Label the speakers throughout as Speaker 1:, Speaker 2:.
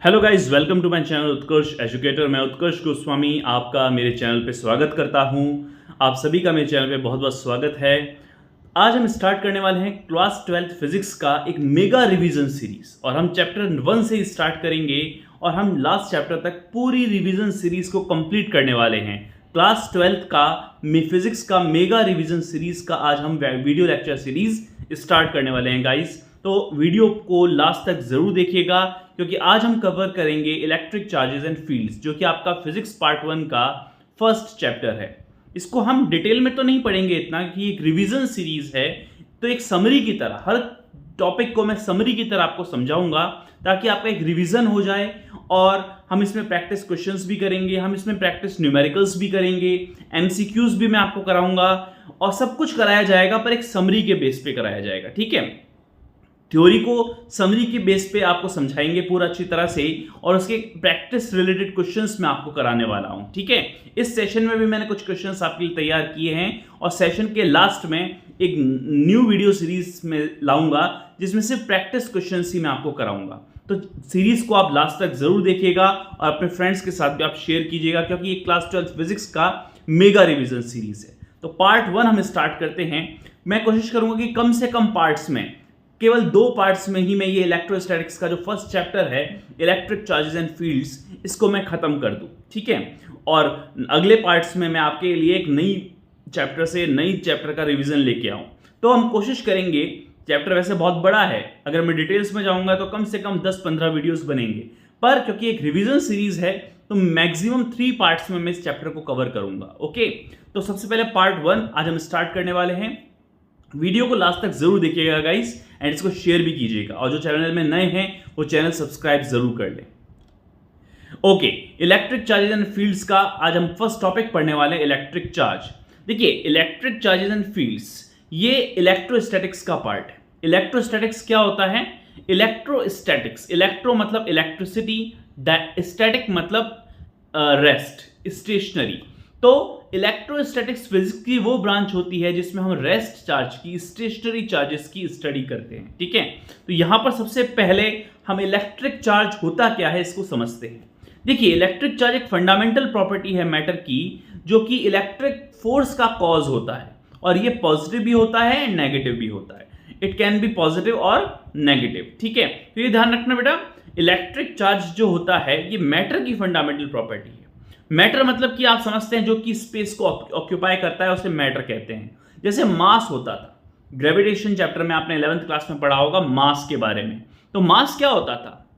Speaker 1: Hello guys, welcome to my channel Utkarsh educator. मैं उत्कर्ष गोस्वामी आपका मेरे चैनल पे स्वागत करता हूं। आप सभी का मेरे चैनल पे बहुत बहुत स्वागत है। आज हम स्टार्ट करने वाले हैं क्लास 12th फिजिक्स का एक मेगा रिवीजन सीरीज और हम चैप्टर 1 से स्टार्ट करेंगे और हम लास्ट चैप्टर तक पूरी रिवीजन सीरीज को कंप्लीट करने वाले हैं। क्लास 12th का फिजिक्स का मेगा रिवीजन सीरीज का आज हम वीडियो लेक्चर सीरीज स्टार्ट करने वाले हैं गाइस। तो वीडियो को लास्ट तक जरूर देखिएगा क्योंकि आज हम कवर करेंगे इलेक्ट्रिक चार्जेस एंड फील्ड्स, जो कि आपका फिजिक्स पार्ट 1 का फर्स्ट चैप्टर है। इसको हम डिटेल में तो नहीं पढ़ेंगे इतना कि एक रिवीजन सीरीज है, तो एक समरी की तरह हर टॉपिक को मैं समरी की तरह आपको समझाऊंगा ताकि आपका एक रिवीजन हो जाए। और हम इसमें प्रैक्टिस क्वेश्चंस भी करेंगे, हम इसमें प्रैक्टिस न्यूमेरिकल्स भी करेंगे, एमसीक्यूज भी मैं आपको कराऊंगा और सब कुछ कराया जाएगा पर एक समरी के बेस पे कराया जाएगा। ठीक है, थ्योरी को समरी के बेस पे आपको समझाएंगे पूरा अच्छी तरह से और उसके प्रैक्टिस रिलेटेड क्वेश्चंस मैं आपको कराने वाला हूं। ठीक है, इस सेशन में भी मैंने कुछ क्वेश्चंस आपके लिए तैयार किए हैं और सेशन के लास्ट में एक न्यू वीडियो सीरीज में लाऊंगा जिसमें सिर्फ प्रैक्टिस क्वेश्चंस ही मैं आपको कराऊंगा। तो सीरीज को आप लास्ट तक जरूर देखिएगा और अपने फ्रेंड्स के साथ भी आप शेयर कीजिएगा क्योंकि ये क्लास 12 फिजिक्स का मेगा रिवीजन सीरीज है। तो पार्ट 1 हम स्टार्ट करते हैं। मैं कोशिश करूंगा कि कम से कम पार्ट्स में, केवल 2 पार्ट्स में ही मैं ये इलेक्ट्रोस्टैटिक्स का जो फर्स्ट चैप्टर है इलेक्ट्रिक चार्जेस एंड फील्ड्स, इसको मैं खत्म कर दूं। ठीक है, और अगले पार्ट्स में मैं आपके लिए एक नई चैप्टर का रिवीजन लेके आऊं। तो हम कोशिश करेंगे, चैप्टर वैसे बहुत बड़ा है, अगर मैं डिटेल्स में जाऊंगा तो कम से कम 10-15 वीडियोस बनेंगे, पर क्योंकि एक रिवीजन सीरीज है तो मैक्सिमम 3 पार्ट्स में मैं इस चैप्टर को कवर करूंगा। ओके, तो सबसे पहले पार्ट 1 आज हम स्टार्ट करने वाले हैं। वीडियो को लास्ट तक जरूर देखिएगा गाइस एंड इसको शेयर भी कीजिएगा और जो चैनल में नए हैं वो चैनल सब्सक्राइब जरूर कर लें। Okay, electric charges and fields का आज हम फर्स्ट टॉपिक पढ़ने वाले हैं, इलेक्ट्रिक चार्ज। देखिए, इलेक्ट्रिक चार्जेस एंड फील्ड्स ये इलेक्ट्रोस्टैटिक्स का पार्ट है। इलेक्ट्रोस्टैटिक्स क्या होता है? इलेक्ट्रोस्टैटिक्स, इलेक्ट्रो मतलब इलेक्ट्रिसिटी, स्टैटिक मतलब रेस्ट, स्टेशनरी। तो इलेक्ट्रोस्टैटिक्स फिजिक्स की वो ब्रांच होती है जिसमें हम रेस्ट चार्ज की, स्टेशनरी चार्जेस की स्टडी करते हैं। ठीक है, तो यहां पर सबसे पहले हम इलेक्ट्रिक चार्ज होता क्या है इसको समझते हैं। देखिए, इलेक्ट्रिक चार्ज एक फंडामेंटल प्रॉपर्टी है मैटर की जो कि इलेक्ट्रिक फोर्स का कॉज होता है और ये पॉजिटिव भी होता है एंड नेगेटिव भी होता है। इट कैन बी पॉजिटिव और नेगेटिव। ठीक है, तो ये ध्यान रखना बेटा, इलेक्ट्रिक चार्ज जो होता है ये मैटर की फंडामेंटल प्रॉपर्टी है। मैटर मतलब कि आप समझते हैं जो कि स्पेस को ऑक्यूपाई करता है उसे मैटर कहते हैं। जैसे मास होता था, ग्रेविटेशन चैप्टर में आपने 11th क्लास में पढ़ा होगा मास के बारे में। तो मास क्या होता था?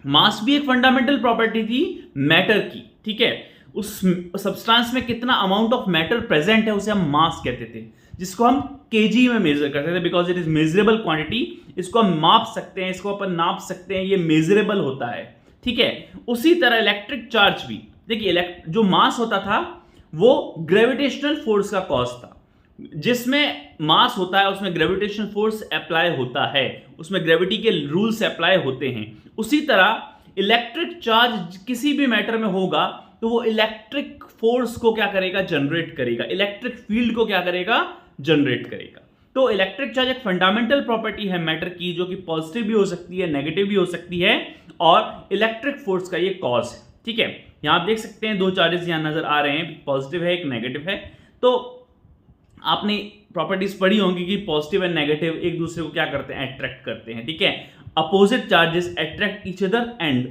Speaker 1: मास भी एक फंडामेंटल प्रॉपर्टी थी मैटर की। ठीक है, उस सब्सटेंस में कितना अमाउंट ऑफ मैटर प्रेजेंट है उसे हम मास कहते थे, जिसको हम केजी में मेजर करते थे because it is measurable quantity. इसको हम माप सकते हैं, इसको अपन नाप सकते हैं, ये मेजरेबल होता है। ठीक है, उसी तरह इलेक्ट्रिक चार्ज भी, देखिए जो मास होता था वो ग्रेविटेशनल फोर्स का कॉज था। जिसमें मास होता है उसमें ग्रेविटेशनल फोर्स अप्लाई होता है, उसमें ग्रेविटी के रूल्स अप्लाई होते हैं। उसी तरह इलेक्ट्रिक चार्ज किसी भी मैटर में होगा तो वो इलेक्ट्रिक फोर्स को क्या करेगा? जनरेट करेगा। इलेक्ट्रिक फील्ड को क्या करेगा? जनरेट करेगा। तो इलेक्ट्रिक चार्ज एक फंडामेंटल प्रॉपर्टी है मैटर की जो कि पॉजिटिव भी हो सकती है, नेगेटिव भी हो सकती है और इलेक्ट्रिक फोर्स का ये कॉज है। ठीक है, यहां आप देख सकते हैं 2 चार्जेस यहां नजर आ रहे हैं, पॉजिटिव है, एक नेगेटिव है। तो आपने प्रॉपर्टीज पढ़ी होंगी कि पॉजिटिव एंड नेगेटिव एक दूसरे को क्या करते हैं? अट्रैक्ट करते हैं। ठीक है, opposite charges attract each other and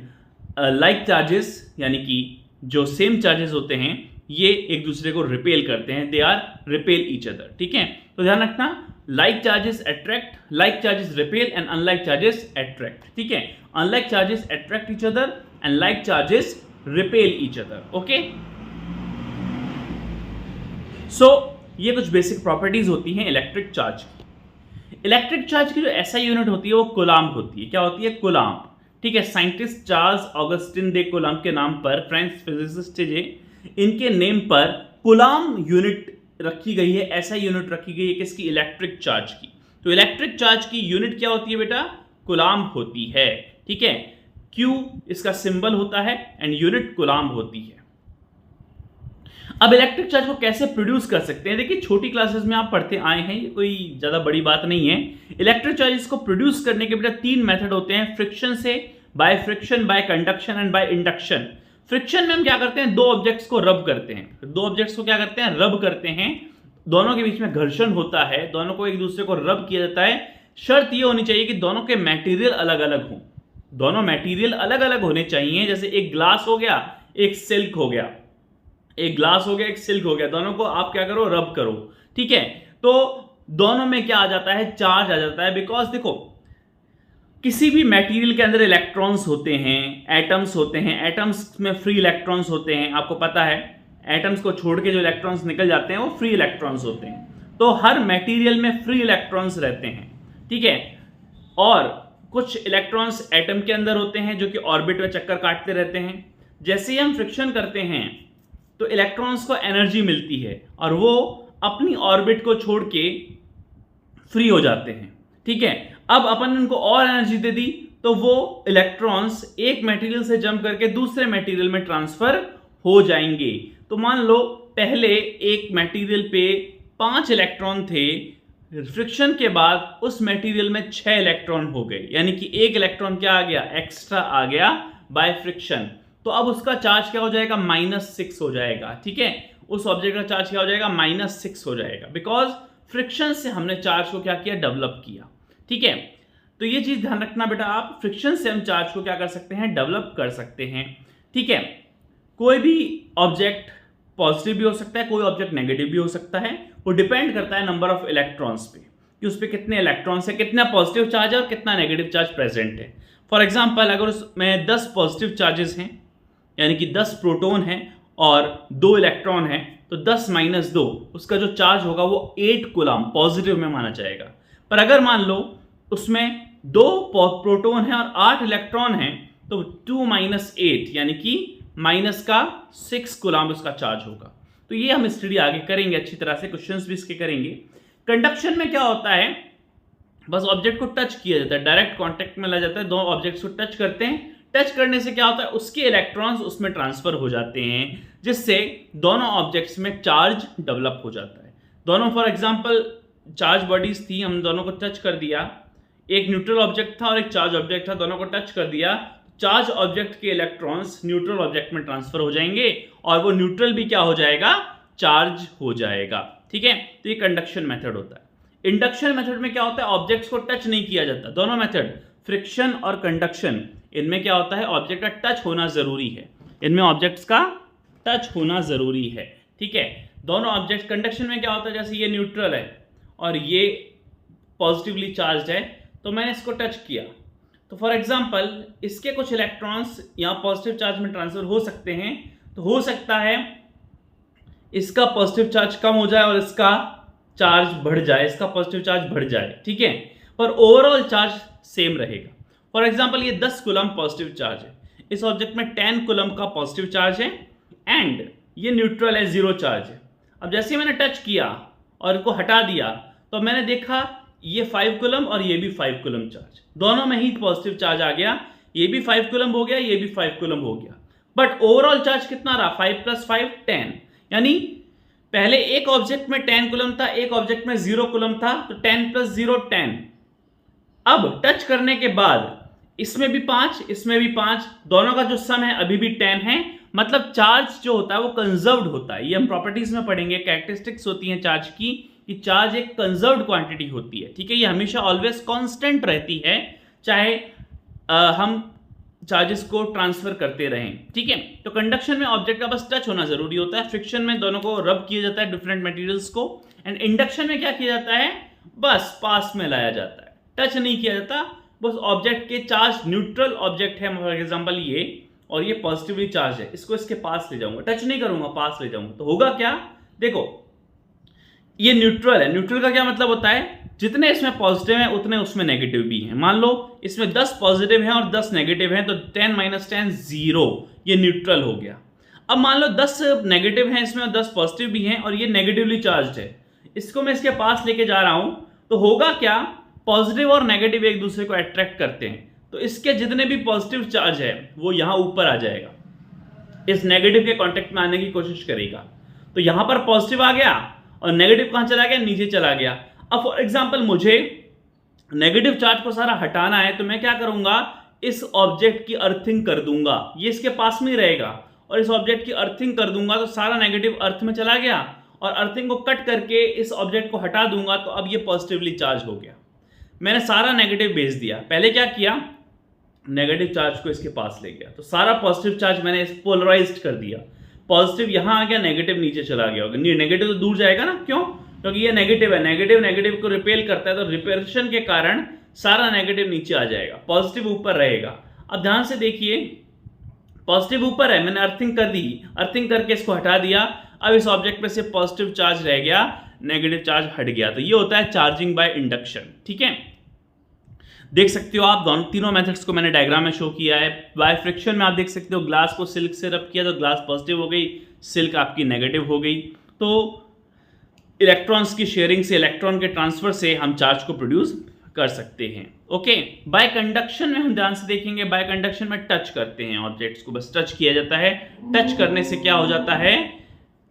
Speaker 1: like charges, यानी कि जो सेम चार्जेस होते हैं ये एक दूसरे को रिपेल करते हैं, they are repel each other. ठीक है, तो ध्यान रखना, like charges attract, like charges repel and unlike charges attract. ठीक है, unlike charges attract each other and like charges repel each other. Okay, so ये कुछ बेसिक प्रॉपर्टीज होती हैं इलेक्ट्रिक चार्ज की। इलेक्ट्रिक चार्ज की जो एसआई यूनिट होती है वो कूलाम्ब होती है। क्या होती है? कूलाम्ब। ठीक है, साइंटिस्ट चार्ल्स ऑगस्टिन दे कूलाम्ब के नाम पर, फ्रेंच फिजिसिस्ट थे, इनके नेम पर कूलाम्ब यूनिट रखी गई है, एसआई यूनिट रखी गई है किसकी? इलेक्ट्रिक चार्ज की। तो इलेक्ट्रिक चार्ज की यूनिट क्या होती है बेटा? कूलाम्ब होती है। ठीक है, Q इसका सिंबल होता है एंड यूनिट कूलाम्ब होती है। अब इलेक्ट्रिक चार्ज को कैसे प्रोड्यूस कर सकते हैं? देखिए, छोटी क्लासेस में आप पढ़ते आए हैं, ये कोई ज्यादा बड़ी बात नहीं है। इलेक्ट्रिक चार्जेस को प्रोड्यूस करने के बेटा 3 मेथड होते हैं, फ्रिक्शन से, by friction, bye conduction and by induction. Friction में हम क्या करते हैं, दो ऑब्जेक्ट्स को रब करते हैं। दो ऑब्जेक्ट्स को क्या करते हैं, रब करते हैं। दोनों के बीच में घर्षण होता है, दोनों को एक दूसरे को रब किया जाता है। शर्त यह होनी चाहिए कि दोनों के मटेरियल अलग अलग हों। दोनों मटेरियल अलग अलग होने चाहिए। जैसे एक ग्लास हो गया, एक सिल्क हो गया, एक ग्लास हो गया, एक सिल्क हो गया, दोनों को आप क्या करो, रब करो। ठीक है, तो दोनों में क्या आ जाता है, चार्ज आ जाता है। बिकॉज देखो, किसी भी मटेरियल के अंदर इलेक्ट्रॉन्स होते हैं, एटम्स होते हैं, एटम्स में फ्री इलेक्ट्रॉन्स होते हैं। आपको पता है, एटम्स को छोड़ के जो इलेक्ट्रॉन्स निकल जाते हैं वो फ्री इलेक्ट्रॉन्स होते हैं। तो हर मटेरियल में फ्री इलेक्ट्रॉन्स रहते हैं। ठीक है, और कुछ इलेक्ट्रॉन्स एटम के अंदर होते हैं जो कि ऑर्बिट में चक्कर काटते रहते हैं। जैसे ही हम फ्रिक्शन करते हैं तो इलेक्ट्रॉन्स को एनर्जी मिलती है और वो अपनी ऑर्बिट को छोड़ के फ्री हो जाते हैं। ठीक है, अब अपन उनको और एनर्जी दे दी तो वो इलेक्ट्रॉन्स एक मटेरियल से जंप करके दूसरे मटेरियल में ट्रांसफर हो जाएंगे। तो मान लो पहले एक मटेरियल पे 5 इलेक्ट्रॉन थे, फ्रिक्शन के बाद उस मटेरियल में 6 इलेक्ट्रॉन हो गए, यानी कि एक इलेक्ट्रॉन क्या आ गया, एक्स्ट्रा आ गया बाय फ्रिक्शन। तो अब उसका चार्ज क्या हो जाएगा, -6 हो जाएगा। ठीक है, उस ऑब्जेक्ट का चार्ज क्या हो जाएगा, -6 हो जाएगा। बिकॉज फ्रिक्शन से हमने चार्ज को क्या किया, डेवलप किया। ठीक है, तो ये चीज ध्यान रखना बेटा, आप फ्रिक्शन से हम चार्ज को क्या कर सकते हैं, डेवलप कर सकते हैं। ठीक है, कोई भी ऑब्जेक्ट पॉजिटिव भी हो सकता है, कोई ऑब्जेक्ट नेगेटिव भी हो सकता है। वो डिपेंड करता है नंबर ऑफ इलेक्ट्रॉन्स पे, कि उस पर कितने इलेक्ट्रॉन्स है, कितना पॉजिटिव चार्ज है और कितना नेगेटिव चार्ज प्रेजेंट है। फॉर एग्जाम्पल, अगर उसमें 10 पॉजिटिव चार्जेस हैं, यानी कि 10 प्रोटॉन है और 2 इलेक्ट्रॉन है, तो 10 - 2 उसका जो चार्ज होगा वो 8 कूलम पॉजिटिव में माना जाएगा। पर अगर मान लो उसमें 2 प्रोटॉन है और 8 इलेक्ट्रॉन है, तो 2 - 8 यानी कि -6 कूलम उसका चार्ज होगा। तो ये हम स्टडी आगे करेंगे अच्छी तरह से, क्वेश्चंस भी इसके करेंगे। कंडक्शन में क्या होता है, बस ऑब्जेक्ट को टच किया जाता है, डायरेक्ट कॉन्टेक्ट में ला जाता है, दो ऑब्जेक्ट्स को टच करते हैं। टच करने से क्या होता है, उसके इलेक्ट्रॉन्स उसमें ट्रांसफर हो जाते हैं, जिससे दोनों ऑब्जेक्ट्स में चार्ज डेवलप हो जाता है। दोनों फॉर एग्जांपल चार्ज बॉडीज थी, हम दोनों को टच कर दिया, एक न्यूट्रल ऑब्जेक्ट था और एक चार्ज ऑब्जेक्ट था, दोनों को टच कर दिया, चार्ज ऑब्जेक्ट के इलेक्ट्रॉन्स न्यूट्रल ऑब्जेक्ट में ट्रांसफर हो जाएंगे और वो न्यूट्रल भी क्या हो जाएगा, चार्ज हो जाएगा। ठीक है, तो ये कंडक्शन मेथड होता है। इंडक्शन मेथड में क्या होता है, ऑब्जेक्ट्स को टच नहीं किया जाता। दोनों मेथड, फ्रिक्शन और कंडक्शन, इनमें क्या होता है, ऑब्जेक्ट का टच होना जरूरी है। इनमें ऑब्जेक्ट्स का टच होना जरूरी है। ठीक है, दोनों ऑब्जेक्ट, कंडक्शन में क्या होता है, जैसे ये न्यूट्रल है और ये पॉजिटिवली चार्ज है, तो मैंने इसको टच किया, तो फॉर एग्जांपल इसके कुछ इलेक्ट्रॉन्स यहाँ पॉजिटिव चार्ज में ट्रांसफर हो सकते हैं। तो हो सकता है इसका पॉजिटिव चार्ज कम हो जाए और इसका चार्ज बढ़ जाए, इसका पॉजिटिव चार्ज बढ़ जाए। ठीक है, पर ओवरऑल चार्ज सेम रहेगा। फॉर एग्जाम्पल ये 10 कूलम पॉजिटिव चार्ज है, इस ऑब्जेक्ट में 10 कूलम का पॉजिटिव चार्ज है एंड ये न्यूट्रल है, 0 चार्ज है। अब जैसे मैंने टच किया और इनको हटा दिया तो मैंने देखा ये 5 कूलम और ये भी 5 कूलम चार्ज, दोनों में ही पॉजिटिव चार्ज आ गया। ये भी 5 कूलम हो गया, ये भी 5 कूलम हो गया, बट ओवरऑल चार्ज कितना रहा, 5 + 5 10। यानी पहले एक ऑब्जेक्ट में 10 कूलम था, एक ऑब्जेक्ट में 0 कूलम था, तो 10 + 0 10। अब टच करने के बाद इसमें भी 5, इसमें भी 5, दोनों का जो सम है अभी भी 10 है। मतलब चार्ज जो होता है वो कंजर्व्ड होता है। ये हम प्रॉपर्टीज में पढ़ेंगे, कैरेक्टरिस्टिक्स होती हैं चार्ज की, कि चार्ज एक कंजर्व्ड क्वांटिटी होती है। ठीक है, ये हमेशा ऑलवेज कांस्टेंट रहती है, चाहे हम चार्जेस को ट्रांसफर करते रहें। ठीक है, तो कंडक्शन में ऑब्जेक्ट का बस टच होना जरूरी होता है, फ्रिक्शन में दोनों को रब किया जाता है डिफरेंट मटेरियल्स को, एंड इंडक्शन में क्या किया जाता है, बस पास में लाया जाता है, टच नहीं किया जाता। बस ऑब्जेक्ट के चार्ज, न्यूट्रल ऑब्जेक्ट है फॉर एग्जांपल ये, और ये पॉजिटिवली चार्ज है, इसको इसके पास ले जाऊंगा, टच नहीं करूंगा, पास ले जाऊंगा, तो होगा क्या, देखो ये न्यूट्रल है। न्यूट्रल का क्या मतलब होता है, जितने इसमें पॉजिटिव हैं उतने उसमें नेगेटिव भी हैं। मान लो इसमें 10 पॉजिटिव हैं और 10 नेगेटिव हैं, तो 10 - 10 0, ये न्यूट्रल हो गया। अब मान लो 10 नेगेटिव हैं इसमें और 10 पॉजिटिव भी हैं और ये नेगेटिवली चार्ज है, इसको मैं इसके पास लेके जा रहा हूं, तो होगा क्या, पॉजिटिव और नेगेटिव एक दूसरे को अट्रैक्ट करते हैं, तो इसके जितने भी पॉजिटिव चार्ज है वो यहां ऊपर आ जाएगा, इस नेगेटिव के कांटेक्ट में आने की कोशिश करेगा। तो यहां पर पॉजिटिव आ गया और नेगेटिव कहां चला गया, नीचे चला गया। अब फॉर एग्जांपल मुझे नेगेटिव चार्ज को सारा हटाना है, तो मैं क्या करूंगा, इस ऑब्जेक्ट की अर्थिंग कर दूंगा, ये इसके पास में ही रहेगा, और इस ऑब्जेक्ट की अर्थिंग कर दूंगा तो सारा नेगेटिव अर्थ में चला गया, और अर्थिंग को कट करके इस ऑब्जेक्ट को हटा दूंगा तो अब ये पॉजिटिवली चार्ज हो गया। मैंने सारा नेगेटिव भेज दिया। पहले क्या किया, नेगेटिव चार्ज को इसके पास ले गया, तो सारा पॉजिटिव चार्ज मैंने इस पोलराइज्ड कर दिया। पॉजिटिव यहां आ गया, नेगेटिव नीचे चला गया होगा। नेगेटिव तो दूर जाएगा ना, क्यों? क्योंकि ये नेगेटिव है, नेगेटिव नेगेटिव को रिपेल करता है, तो रिपेल्शन के कारण सारा नेगेटिव नीचे आ जाएगा, पॉजिटिव ऊपर रहेगा। अब ध्यान से देखिए, पॉजिटिव ऊपर है, मैंने अर्थिंग कर दी, अर्थिंग करके इसको हटा दिया, अब इस ऑब्जेक्ट में से पॉजिटिव चार्ज रह गया, नेगेटिव चार्ज हट गया। तो ये होता है चार्जिंग बाय इंडक्शन। ठीक है, देख सकते हो आप दोनों तीनों मेथड्स को मैंने डायग्राम में शो किया है। बाय फ्रिक्शन में आप देख सकते हो, ग्लास को सिल्क से रब किया तो ग्लास पॉजिटिव हो गई, सिल्क आपकी नेगेटिव हो गई। तो इलेक्ट्रॉन्स की शेयरिंग से, इलेक्ट्रॉन के ट्रांसफर से हम चार्ज को प्रोड्यूस कर सकते हैं। ओके, बाय कंडक्शन में हम ध्यान से देखेंगे, बाय कंडक्शन में टच करते हैं ऑब्जेक्ट्स को, बस टच किया जाता है। टच करने से क्या हो जाता है,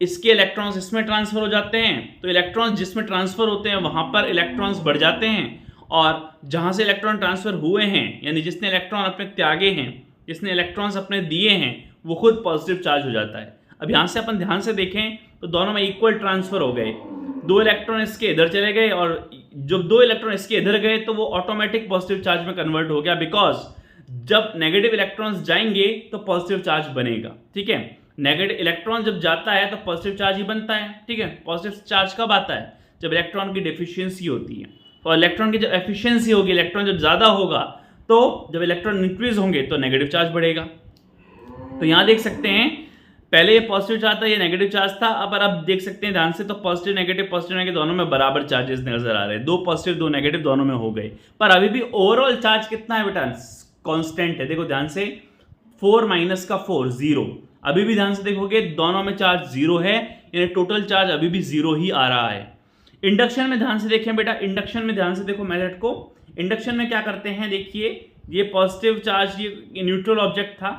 Speaker 1: इसके इलेक्ट्रॉन्स इसमें ट्रांसफर हो जाते हैं, तो इलेक्ट्रॉन्स जिसमें ट्रांसफर होते हैं वहां पर इलेक्ट्रॉन्स बढ़ जाते हैं, और जहां से इलेक्ट्रॉन ट्रांसफर हुए हैं, यानी जिसने इलेक्ट्रॉन अपने त्यागे हैं, जिसने इलेक्ट्रॉन्स अपने दिए हैं, वो खुद पॉजिटिव चार्ज हो जाता है। अब यहां से अपन ध्यान से देखें तो दोनों में इक्वल ट्रांसफर हो गए, 2 इलेक्ट्रॉन इसके इधर चले गए, और जब 2 इलेक्ट्रॉन इसके इधर गए तो वो ऑटोमेटिक पॉजिटिव चार्ज में कन्वर्ट हो गया, बिकॉज जब नेगेटिव इलेक्ट्रॉन्स जाएंगे तो पॉजिटिव चार्ज बनेगा। ठीक है, नेगेटिव इलेक्ट्रॉन जब जाता है तो पॉजिटिव चार्ज ही बनता है। ठीक है, पॉजिटिव चार्ज कब आता है, जब इलेक्ट्रॉन की डेफिशिएंसी होती है, और इलेक्ट्रॉन की जब एफिशिएंसी होगी, इलेक्ट्रॉन जब ज्यादा होगा, तो जब इलेक्ट्रॉन इंक्रीज होंगे तो नेगेटिव चार्ज बढ़ेगा। तो यहां देख सकते हैं, पहले ये पॉजिटिव चार्ज था, ये नेगेटिव चार्ज था, अब देख सकते हैं ध्यान से, तो पॉजिटिव नेगेटिव दोनों में बराबर चार्जेस नजर आ रहे हैं, 2 पॉजिटिव 2 नेगेटिव दोनों में हो गए, पर अभी भी ओवरऑल चार्ज कितना है बेटा, कांस्टेंट है। देखो ध्यान से, 4 माइनस का 4 0, अभी भी ध्यान से देखोगे दोनों में चार्ज 0 है, यानी टोटल चार्ज अभी भी 0 ही आ रहा है। इंडक्शन में ध्यान से देखें बेटा, इंडक्शन में ध्यान से देखो मेथड को। इंडक्शन में क्या करते हैं, देखिए ये पॉजिटिव चार्ज, ये न्यूट्रल ऑब्जेक्ट था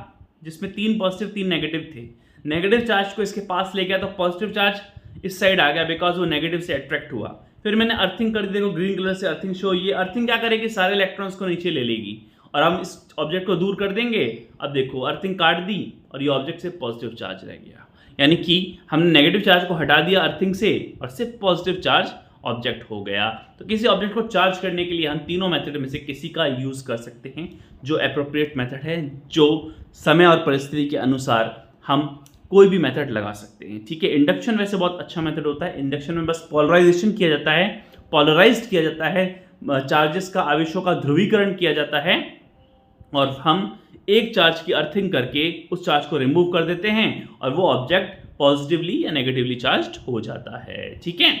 Speaker 1: जिसमें 3 पॉजिटिव 3 नेगेटिव थे, नेगेटिव चार्ज को इसके पास ले गया तो पॉजिटिव चार्ज इस साइड आ गया, बिकॉज वो नेगेटिव से अट्रैक्ट हुआ। फिर मैंने अर्थिंग कर दी, देखो ग्रीन कलर से अर्थिंग शो, ये अर्थिंग क्या करेगी, सारे इलेक्ट्रॉन्स को नीचे ले लेगी, और हम इस ऑब्जेक्ट को दूर कर देंगे। अब देखो अर्थिंग काट दी और ये ऑब्जेक्ट से पॉजिटिव चार्ज रह गया, यानी कि हमने नेगेटिव चार्ज को हटा दिया अर्थिंग से, और सिर्फ पॉजिटिव चार्ज ऑब्जेक्ट हो गया। तो किसी ऑब्जेक्ट को चार्ज करने के लिए हम तीनों मेथड में से किसी का यूज कर सकते हैं, जो एप्रोप्रिएट मेथड है, जो समय और परिस्थिति के अनुसार हम कोई भी मेथड लगा सकते हैं। ठीक है, इंडक्शन वैसे बहुत अच्छा मेथड होता है। इंडक्शन में बस पोलराइजेशन किया जाता है, पोलराइज्ड किया जाता है, चार्जेस का, आवेशों का ध्रुवीकरण किया जाता है, और हम एक चार्ज की अर्थिंग करके उस चार्ज को रिमूव कर देते हैं, और वो ऑब्जेक्ट पॉजिटिवली या नेगेटिवली चार्ज हो जाता है। ठीक है,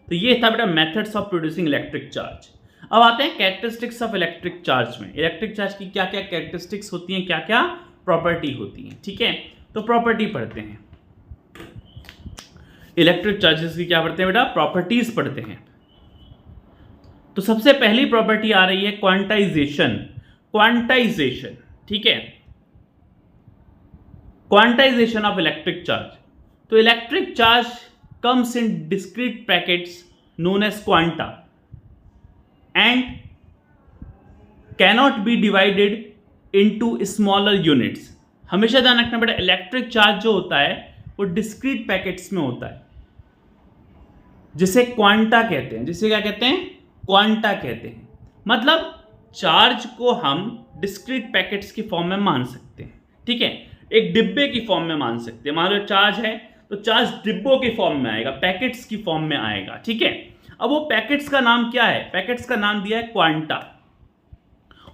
Speaker 1: तो ये था बेटा methods of producing electric charge. अब आते हैं कैरेक्टरिस्टिक्स ऑफ इलेक्ट्रिक चार्ज में। इलेक्ट्रिक चार्ज की क्या क्या कैरेक्टरिस्टिक्स होती हैं, क्या क्या प्रॉपर्टी होती हैं। ठीक है, तो प्रॉपर्टी पढ़ते हैं। इलेक्ट्रिक चार्जेस की क्या पढ़ते हैं बेटा, प्रॉपर्टीज पढ़ते हैं। तो सबसे पहली प्रॉपर्टी आ रही है क्वांटाइजेशन। क्वांटाइजेशन, ठीक है, क्वांटाइजेशन ऑफ इलेक्ट्रिक चार्ज। तो electric charge comes in discrete packets known as quanta and cannot be divided into smaller units। हमेशा ध्यान रखना बेटा, इलेक्ट्रिक चार्ज जो होता है वो डिस्क्रीट पैकेट्स में होता है, जिसे क्वांटा कहते हैं। जिसे क्या कहते हैं, क्वांटा कहते हैं। मतलब चार्ज को हम डिस्क्रीट पैकेट्स की फॉर्म में मान सकते हैं। ठीक है, एक डिब्बे की फॉर्म में मान सकते हैं। मान लो चार्ज है तो चार्ज डिब्बों की फॉर्म में आएगा, पैकेट्स की फॉर्म में आएगा। ठीक है, अब वो पैकेट्स का नाम क्या है, पैकेट्स का नाम दिया है क्वांटा,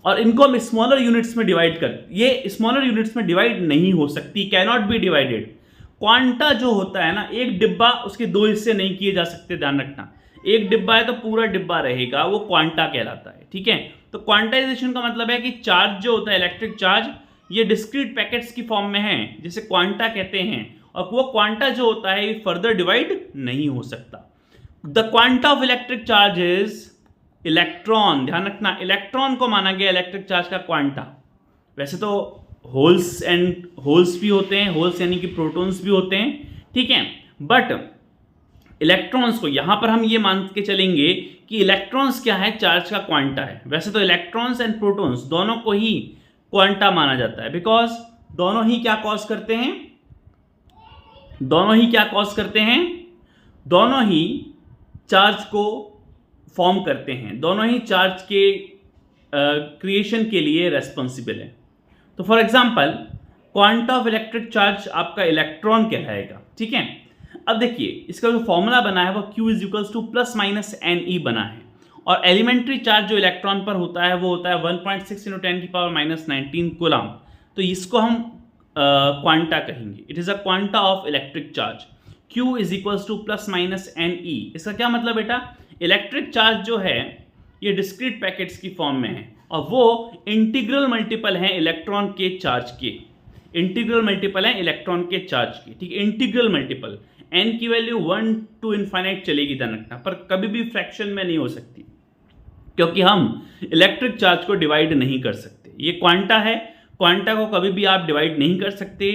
Speaker 1: और इनको हम स्मॉलर यूनिट्स में डिवाइड कर, ये स्मॉलर यूनिट्स में डिवाइड नहीं हो सकती, can not be divided. Quanta जो होता है ना, एक डिब्बा, उसके 2 हिस्से नहीं किए जा सकते, ध्यान रखना। एक डिब्बा है तो पूरा डिब्बा रहेगा, वो क्वांटा कहलाता है। ठीक है, तो क्वांटाइजेशन का मतलब है कि चार्ज जो होता है, इलेक्ट्रिक चार्ज, ये डिस्क्रीट पैकेट्स की फॉर्म में है, जिसे क्वांटा कहते हैं, और वो क्वांटा जो होता है फर्दर डिवाइड नहीं हो सकता। The quanta of electric charge is electron. ध्यान रखना, इलेक्ट्रॉन को माना गया इलेक्ट्रिक चार्ज का क्वांटा। वैसे तो होल्स भी होते हैं, होल्स यानी कि प्रोटॉन्स भी होते हैं। ठीक है, बट इलेक्ट्रॉन्स को, यहां पर हम ये मान के चलेंगे कि इलेक्ट्रॉन्स क्या है, चार्ज का क्वांटा है। वैसे तो इलेक्ट्रॉन्स एंड प्रोटॉन्स दोनों को ही क्वांटा माना जाता है, बिकॉज दोनों ही क्या कॉज करते हैं, दोनों ही चार्ज को फॉर्म करते हैं, दोनों ही चार्ज के क्रिएशन के लिए रेस्पॉन्सिबल है। तो for example quanta of electric charge आपका इलेक्ट्रॉन कहलाएगा, ठीक है। अब देखिए इसका जो फॉर्मूला बना है वो Q is equals two plus minus NE बना है, और एलिमेंट्री चार्ज जो इलेक्ट्रॉन पर होता है वो होता है 1.6 × 10⁻⁻19 कूलम। तो इसको हम क्वांटा कहेंगे। It is a quanta of electric charge. Q is equals two plus minus NE। इसका क्या मतलब बेटा, इलेक्ट्रिक चार्ज जो है ये डिस्क्रीट पैकेट्स की फॉर्म में है, और वो इंटीग्रल मल्टीपल हैं इलेक्ट्रॉन के चार्ज के, इंटीग्रल मल्टीपल है इलेक्ट्रॉन के चार्ज की, ठीक है। इंटीग्रल मल्टीपल, n की वैल्यू 1 to इन्फाइनाइट चलेगी ध्यान रखना, पर कभी भी फ्रैक्शन में नहीं हो सकती, क्योंकि हम इलेक्ट्रिक चार्ज को डिवाइड नहीं कर सकते। ये क्वांटा है, क्वांटा को कभी भी आप डिवाइड नहीं कर सकते।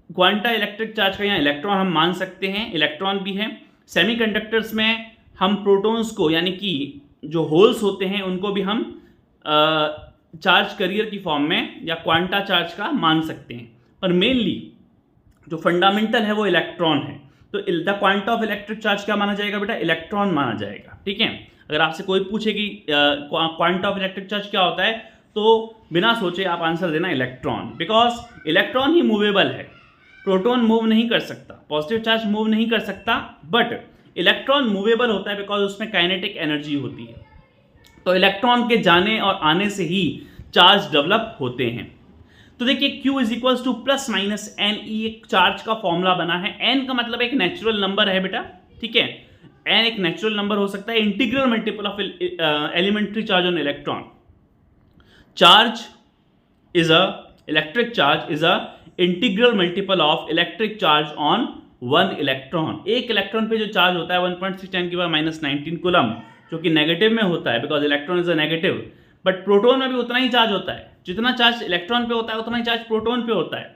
Speaker 1: क्वांटा इलेक्ट्रिक चार्ज का, यहाँ इलेक्ट्रॉन हम मान सकते हैं, इलेक्ट्रॉन भी है। सेमीकंडक्टर्स में हम प्रोटॉन्स को, यानी कि जो होल्स होते हैं उनको भी हम चार्ज करियर की फॉर्म में या क्वांटा चार्ज का मान सकते हैं, पर मेनली जो फंडामेंटल है वो इलेक्ट्रॉन है। तो the quanta of electric charge क्या माना जाएगा बेटा, इलेक्ट्रॉन माना जाएगा, ठीक है। अगर आपसे कोई पूछे कि क्वांटा ऑफ इलेक्ट्रिक चार्ज क्या होता है, तो बिना सोचे आप आंसर देना electron, because electron he movable है। प्रोटॉन मूव नहीं कर सकता, पॉजिटिव चार्ज मूव नहीं कर सकता, बट इलेक्ट्रॉन मूवेबल होता है बिकॉज उसमें काइनेटिक एनर्जी होती है। तो इलेक्ट्रॉन के जाने और आने से ही चार्ज डेवलप होते हैं। तो देखिए Q is equals two plus minus NE एक चार्ज का फॉर्मूला बना है। n का मतलब एक नेचुरल नंबर है बेटा, ठीक है। n एक नेचुरल नंबर हो सकता है, integral multiple of elementary charge on electron. Charge is a electric charge is a integral multiple of electric charge on 1 electron. एक इलेक्ट्रॉन पे जो चार्ज होता है 1.6 × 10⁻⁻19 कूलम, जो कि नेगेटिव में होता है, because electron is a negative. But proton में भी उतना ही चार्ज होता है, जितना चार्ज इलेक्ट्रॉन पे होता है उतना ही चार्ज प्रोटॉन पे होता है।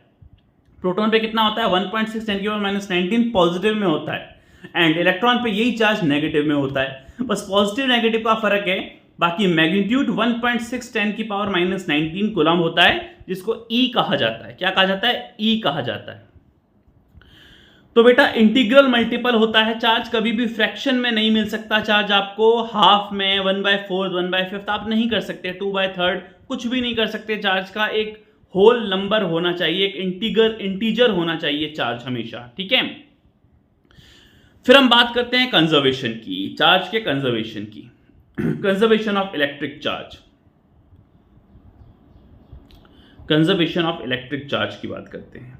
Speaker 1: प्रोटॉन पे कितना होता है, 1.6 × 10⁻⁻19 पॉजिटिव में होता है, एंड इलेक्ट्रॉन पे यही चार्ज नेगेटिव में होता है। बस पॉजिटिव नेगेटिव का फर्क है, बाकी मैग्नीट्यूड 1.6 × 10⁻⁻19 कूलम होता है, जिसको E कहा जाता है। क्या कहा जाता है, E कहा जाता है। तो बेटा इंटीग्रल मल्टीपल होता है चार्ज, कभी भी फ्रैक्शन में नहीं मिल सकता चार्ज आपको। हाफ में 1/4 1/5 आप नहीं कर सकते, 2/3 कुछ भी नहीं कर सकते। चार्ज का एक होल नंबर होना चाहिए, एक इंटीजर होना चाहिए चार्ज हमेशा, ठीक है। फिर हम बात करते हैं कंजर्वेशन की, चार्ज के कंजर्वेशन की। Conservation of electric charge, conservation of electric charge की बात करते हैं।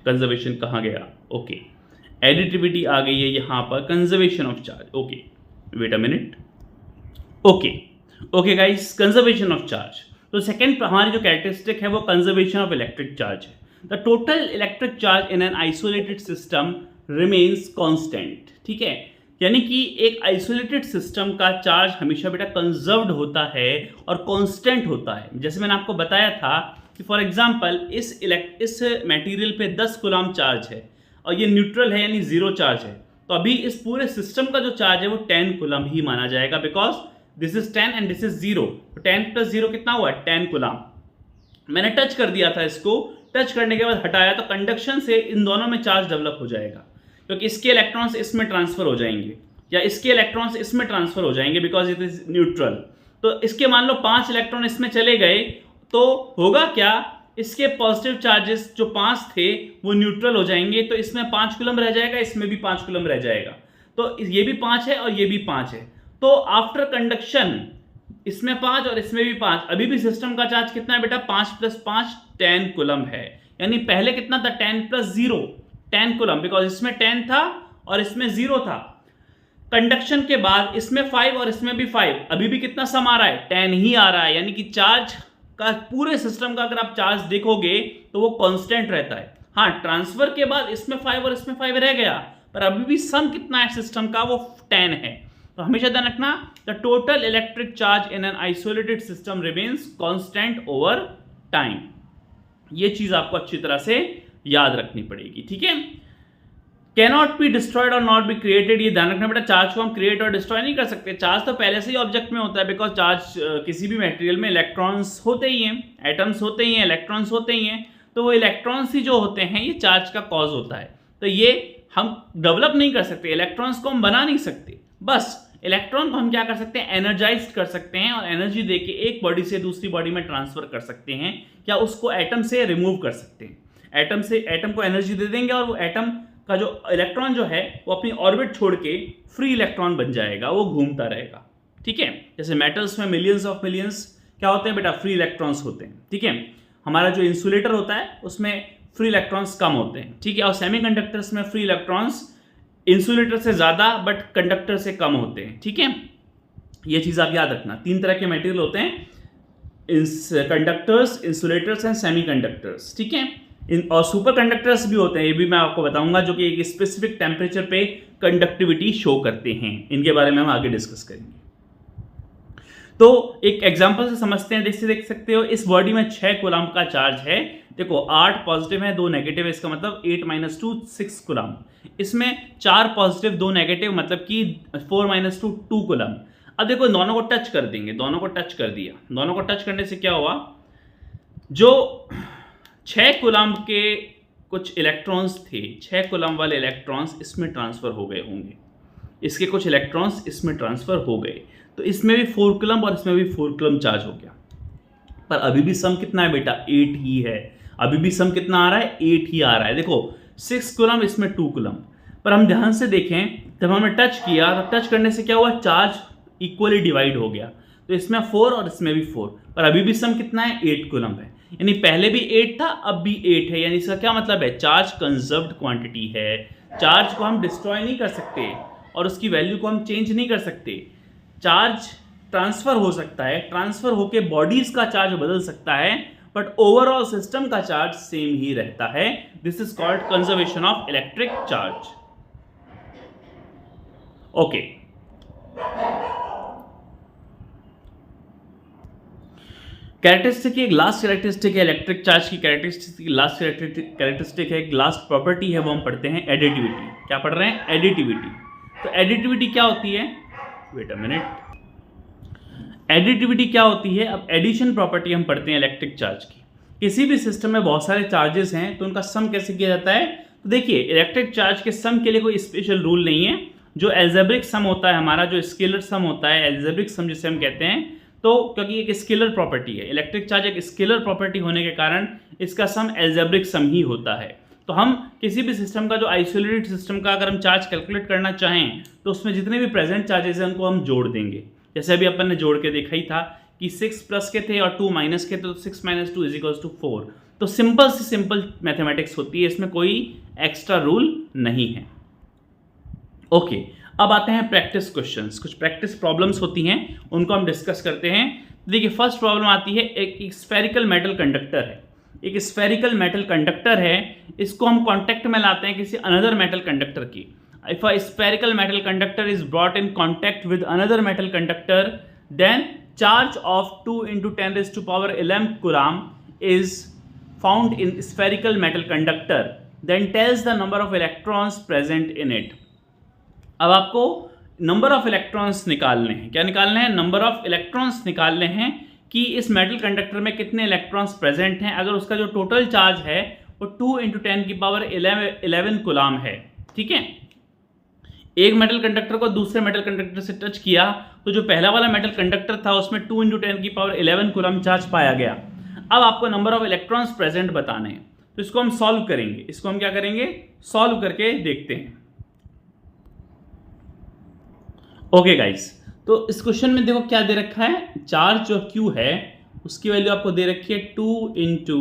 Speaker 1: कंजर्वेशन कहाँ गया, ओके, एडिटिविटी आ गई है यहां पर, conservation of charge, okay, wait a minute, okay guys, conservation of charge. तो सेकंड हमारी जो कैरेक्टरिस्टिक है वो कंजर्वेशन ऑफ इलेक्ट्रिक चार्ज है। The total electric charge in an isolated system remains constant, ठीक है। यानी कि एक आइसोलेटेड सिस्टम का चार्ज हमेशा बेटा कंजर्व्ड होता है और कांस्टेंट होता है। जैसे मैंने आपको बताया था कि फॉर एग्जांपल इस मटेरियल पे 10 कूलम चार्ज है और ये न्यूट्रल है यानी 0 चार्ज है, तो अभी इस पूरे सिस्टम का जो चार्ज है वो 10 कूलम ही माना जाएगा, because this is 10 and this is 0। तो 10 + 0 कितना हुआ, 10 कूलम। मैंने टच कर दिया था इसको, टच करने के बाद हटाया, तो कंडक्शन से इन दोनों में चार्ज डेवलप हो जाएगा, क्योंकि इसके इलेक्ट्रॉन्स इसमें ट्रांसफर हो जाएंगे या इसके इलेक्ट्रॉन्स इसमें ट्रांसफर हो जाएंगे, बिकॉज इट इज न्यूट्रल। तो इसके मान लो 5 इलेक्ट्रॉन इसमें चले गए, तो होगा क्या, इसके पॉजिटिव चार्जेस जो 5 थे वो न्यूट्रल हो जाएंगे, तो इसमें 5 कूलम रह जाएगा, इसमें भी 5 कूलम रह जाएगा। तो ये भी 5 है और ये भी 5 है। तो आफ्टर कंडक्शन इसमें 5 और इसमें भी 5, अभी भी सिस्टम का चार्ज कितना है बेटा, 5 + 5 10 कूलम है। यानी पहले कितना था, 10 + 0 10 कूलम, बिकॉज इसमें 10 था और इसमें 0 था। कंडक्शन के बाद इसमें 5 और इसमें भी 5, अभी भी कितना सम आ रहा है, 10 ही आ रहा है। यानी कि चार्ज का पूरे सिस्टम का अगर आप चार्ज देखोगे तो वो कांस्टेंट रहता है। हाँ, ट्रांसफर के बाद इसमें 5 और इसमें 5 रह गया, पर अभी भी सम कितना है सिस्टम का, वो 10 है। तो हमेशा ध्यान रखना, the total electric charge in an isolated system remains constant over time. ये चीज आपको अच्छी तरह से याद रखनी पड़ेगी, ठीक है। कैनॉट बी डिस्ट्रॉयड और नॉट बी क्रिएटेड, ये ध्यान रखना बेटा, चार्ज को हम क्रिएट और डिस्ट्रॉय नहीं कर सकते। चार्ज तो पहले से ही ऑब्जेक्ट में होता है, बिकॉज चार्ज किसी भी मटेरियल में इलेक्ट्रॉन्स होते ही हैं, एटम्स होते ही हैं, इलेक्ट्रॉन्स होते ही हैं, तो वो इलेक्ट्रॉन्स ही जो होते हैं ये चार्ज का कॉज होता है। तो ये हम डेवलप नहीं कर सकते, इलेक्ट्रॉन्स को हम बना नहीं सकते, बस इलेक्ट्रॉन को हम क्या कर सकते हैं, एनर्जाइज कर सकते हैं और एनर्जी देके एक बॉडी से दूसरी बॉडी में ट्रांसफर कर सकते हैं, या उसको एटम से रिमूव कर सकते हैं। एटम को एनर्जी दे देंगे और वो एटम का जो इलेक्ट्रॉन जो है वो अपनी ऑर्बिट छोड़ के फ्री इलेक्ट्रॉन बन जाएगा, वो घूमता रहेगा। ठीक है, जैसे मेटल्स में मिलियंस ऑफ मिलियंस क्या होते हैं बेटा, फ्री इलेक्ट्रॉन्स होते हैं। ठीक है, हमारा जो इंसुलेटर होता है उसमें फ्री इलेक्ट्रॉन्स कम होते हैं। ठीक है, और सेमीकंडक्टर्स में फ्री इलेक्ट्रॉन्स इंसुलेटर से ज़्यादा बट कंडक्टर से कम होते हैं। ठीक है, ये चीज़ आप याद रखना। 3 तरह के मटेरियल होते हैं, कंडक्टर्स, इंसुलेटर्स एंड सेमीकंडक्टर्स। ठीक है, और सुपर कंडक्टर्स भी होते हैं, ये भी मैं आपको बताऊंगा, जो कि एक स्पेसिफिक टेम्परेचर पे कंडक्टिविटी शो करते हैं। इनके बारे में हम आगे डिस्कस करेंगे। तो एक एग्जांपल से समझते हैं, देख सकते हो इस बॉडी में 6 कूलम का चार्ज है। देखो 8 पॉजिटिव है 2 नेगेटिव है, इसका मतलब 8 - 2 6 कूलम। इसमें 4 पॉजिटिव 2 नेगेटिव, मतलब कि 4 - 2 2 कूलम। अब देखो दोनों को टच कर देंगे, दोनों को टच कर दिया, दोनों को टच करने से क्या हुआ, जो 6 कूलम के कुछ इलेक्ट्रॉन्स थे, 6 कूलम वाले इलेक्ट्रॉन्स इसमें ट्रांसफर हो गए होंगे, इसके कुछ इलेक्ट्रॉन्स इसमें ट्रांसफर हो गए, तो इसमें भी 4 कूलम और इसमें भी 4 कूलम चार्ज हो गया। पर अभी भी सम कितना है बेटा, 8 ही है। अभी भी सम कितना आ रहा है, 8 ही आ रहा है। देखो 6 कूलम, इसमें 2 कूलम। पर हम ध्यान से देखें, जब हमने टच किया, तब टच करने से क्या हुआ, चार्ज इक्वली डिवाइड हो गया, तो इसमें 4 और इसमें भी 4, पर अभी भी सम कितना है, 8 कूलम है। यानी पहले भी 8 था, अब भी 8 है। यानी इसका क्या मतलब है, चार्ज कंजर्व्ड क्वांटिटी है। चार्ज को हम डिस्ट्रॉय नहीं कर सकते और उसकी वैल्यू को हम चेंज नहीं कर सकते। चार्ज ट्रांसफर हो सकता है, ट्रांसफर होके बॉडीज का चार्ज बदल सकता है, बट ओवरऑल सिस्टम का चार्ज सेम ही रहता है। This is called conservation of electric charge. Okay, characteristic की एक लास्ट कैरेक्टरिस्टिक है, इलेक्ट्रिक चार्ज की कैरेक्टरिस्टिक की लास्ट कैरेक्टरिस्टिक है, एक लास्ट प्रॉपर्टी है, वो हम पढ़ते हैं एडिटिविटी। क्या पढ़ रहे हैं, एडिटिविटी। तो एडिटिविटी क्या होती है, वेट अ मिनट, एडिटिविटी क्या होती है। अब एडिशन प्रॉपर्टी हम पढ़ते हैं इलेक्ट्रिक चार्ज की। किसी भी सिस्टम में बहुत सारे चार्जेस हैं, तो उनका सम कैसे किया जाता है। तो देखिए इलेक्ट्रिक चार्ज के सम के लिए कोई स्पेशल रूल नहीं है। जो एल्जेब्रिक सम होता है हमारा, जो स्केलर सम होता है, एल्जेब्रिक सम जिसे हम कहते हैं, तो क्योंकि एक स्केलर प्रॉपर्टी है, इलेक्ट्रिक चार्ज एक स्केलर प्रॉपर्टी होने के कारण इसका सम एल्जेब्रिक सम ही होता है। तो हम किसी भी सिस्टम का, जो आइसोलेटेड सिस्टम का अगर हम चार्ज कैलकुलेट करना चाहें, तो उसमें जितने भी प्रेजेंट चार्जेस हैं उनको हम जोड़ देंगे। जैसे अभी अपन ने जोड़ के देखा ही था कि 6 प्लस के थे और 2 माइनस के, तो 6 - 2 = 4। तो सिंपल से सिंपल मैथमेटिक्स होती है, इसमें कोई एक्स्ट्रा रूल नहीं है। ओके, अब आते हैं प्रैक्टिस क्वेश्चंस। कुछ प्रैक्टिस प्रॉब्लम्स होती हैं, उनको हम डिस्कस करते हैं। देखिए फर्स्ट प्रॉब्लम आती है, एक स्फेरिकल मेटल कंडक्टर है, एक स्फेरिकल मेटल कंडक्टर है, इसको हम कांटेक्ट में लाते हैं किसी अनदर मेटल कंडक्टर की। If a spherical metal conductor is brought in contact with another metal conductor, then charge of 2 × 10⁻11 coulomb is found in spherical metal conductor. Then tells the number of electrons present in it. अब आपको number of electrons निकालने हैं। क्या निकालने हैं, number of electrons निकालने हैं कि इस मेटल कंडक्टर में कितने इलेक्ट्रॉन्स प्रेजेंट हैं। अगर उसका जो टोटल चार्ज है वो 2 × 10⁻11 कूलम है। ठीक है, एक मेटल कंडक्टर को दूसरे मेटल कंडक्टर से टच किया, तो जो पहला वाला मेटल कंडक्टर था उसमें 2 × 10⁻11 कूलम चार्ज पाया गया। अब आपको नंबर ऑफ इलेक्ट्रॉन्स प्रेजेंट बताने हैं, तो इसको हम सॉल्व करेंगे। इसको हम क्या करेंगे, सॉल्व करके देखते हैं। ओके गाइस, तो इस क्वेश्चन में देखो क्या दे रखा है, चार्ज जो Q है उसकी वैल्यू आपको दे रखी है 2 ×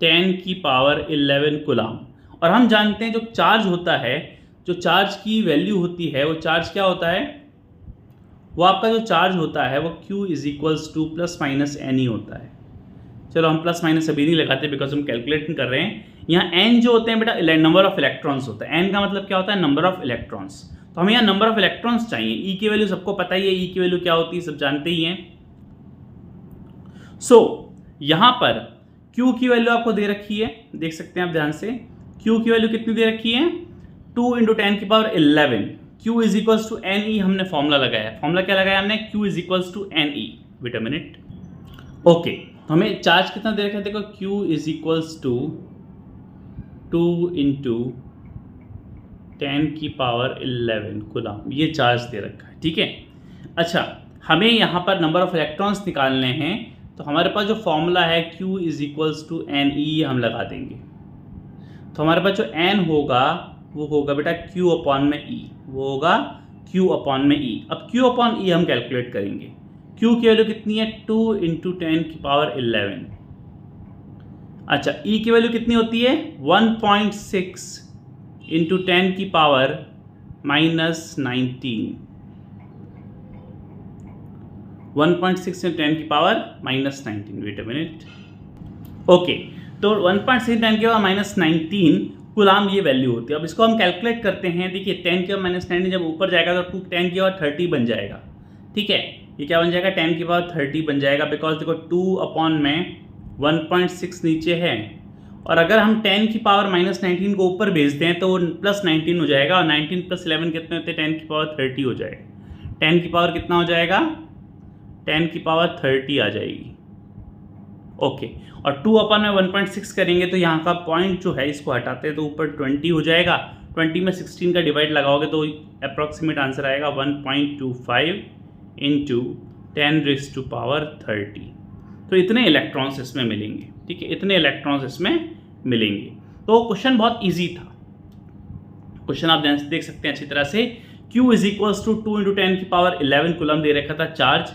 Speaker 1: 10⁻11 कूलम। और हम जानते हैं जो चार्ज होता है, जो चार्ज की वैल्यू होती है, वो चार्ज क्या होता है, वो आपका जो चार्ज होता है वो Q = ±n ही होता है। चलो हम प्लस माइनस अभी नहीं लगाते बिकॉज हम कैलकुलेट कर रहे हैं। यहाँ n जो होते हैं बेटा नंबर ऑफ इलेक्ट्रॉन्स होता है। n का मतलब क्या होता है, नंबर ऑफ इलेक्ट्रॉन्स। तो हमें यहाँ नंबर ऑफ इलेक्ट्रॉन्स चाहिए। E की वैल्यू सबको पता ही है, E की वैल्यू क्या होती है सब जानते ही हैं। सो यहाँ पर Q की वैल्यू आपको दे रखी है, देख सकते हैं आप ध्यान से। Q की वैल्यू कितनी दे रखी है, 2 इंटू 10 की power 11, Q is equals to N E. हमने फॉर्मूला लगाया, फॉर्मूला क्या लगाया हमने, Q is equals to N E. Wait a minute. Okay, तो हमें चार्ज कितना दे रखा है, देखो Q is equals to 2 into 10 की पावर 11 कूलम, ये चार्ज दे रखा है, ठीक है। अच्छा, हमें यहाँ पर नंबर ऑफ इलेक्ट्रॉन्स निकालने हैं, तो हमारे पास जो फॉर्मूला है Q is equals to N E हम लगा देंगे। तो हमारे पास जो n होगा वो होगा बेटा Q अपॉन में E, वो होगा Q अपॉन में E। अब Q अपॉन E हम कैलकुलेट करेंगे। Q की वैल्यू कितनी है, 2 इंटू 10 की पावर 11। अच्छा, E की वैल्यू कितनी होती है, 1.6 इंटू 10 की पावर -19। 1.6 इंटू 10 की power -19। Wait a minute. Okay, तो 1.6 10 की पावर -19 कूलाम ये वैल्यू होती है। अब इसको हम कैलकुलेट करते हैं। देखिए 10 की पावर -19 जब ऊपर जाएगा तो 10 की पावर 30 बन जाएगा, ठीक है। ये क्या बन जाएगा, 10 की पावर 30 बन जाएगा, बिकॉज देखो 2 अपॉन में 1.6 नीचे है, और अगर हम 10 की पावर -19 को ऊपर भेज दें तो वो +19 हो जाएगा, और 19 + 11 कितने होते हैं, 10 की पावर 30 हो जाएगा। 10 की पावर कितना हो जाएगा, 10 की पावर 30 आ जाएगी। ओके, और 2 अपॉन में 1.6 करेंगे तो यहाँ का पॉइंट जो है इसको हटाते हैं तो ऊपर 20 हो जाएगा। 20 में 16 का डिवाइड लगाओगे तो अप्रॉक्सीमेट आंसर आएगा 1.25 इंटू 10⁻30। तो इतने इलेक्ट्रॉन्स इसमें मिलेंगे, ठीक है, इतने इलेक्ट्रॉन्स इसमें मिलेंगे। तो क्वेश्चन बहुत ईजी था। क्वेश्चन आप देख सकते हैं अच्छी तरह से। Q is equals to 2 into 10 की पावर 11 कूलम दे रखा था charge.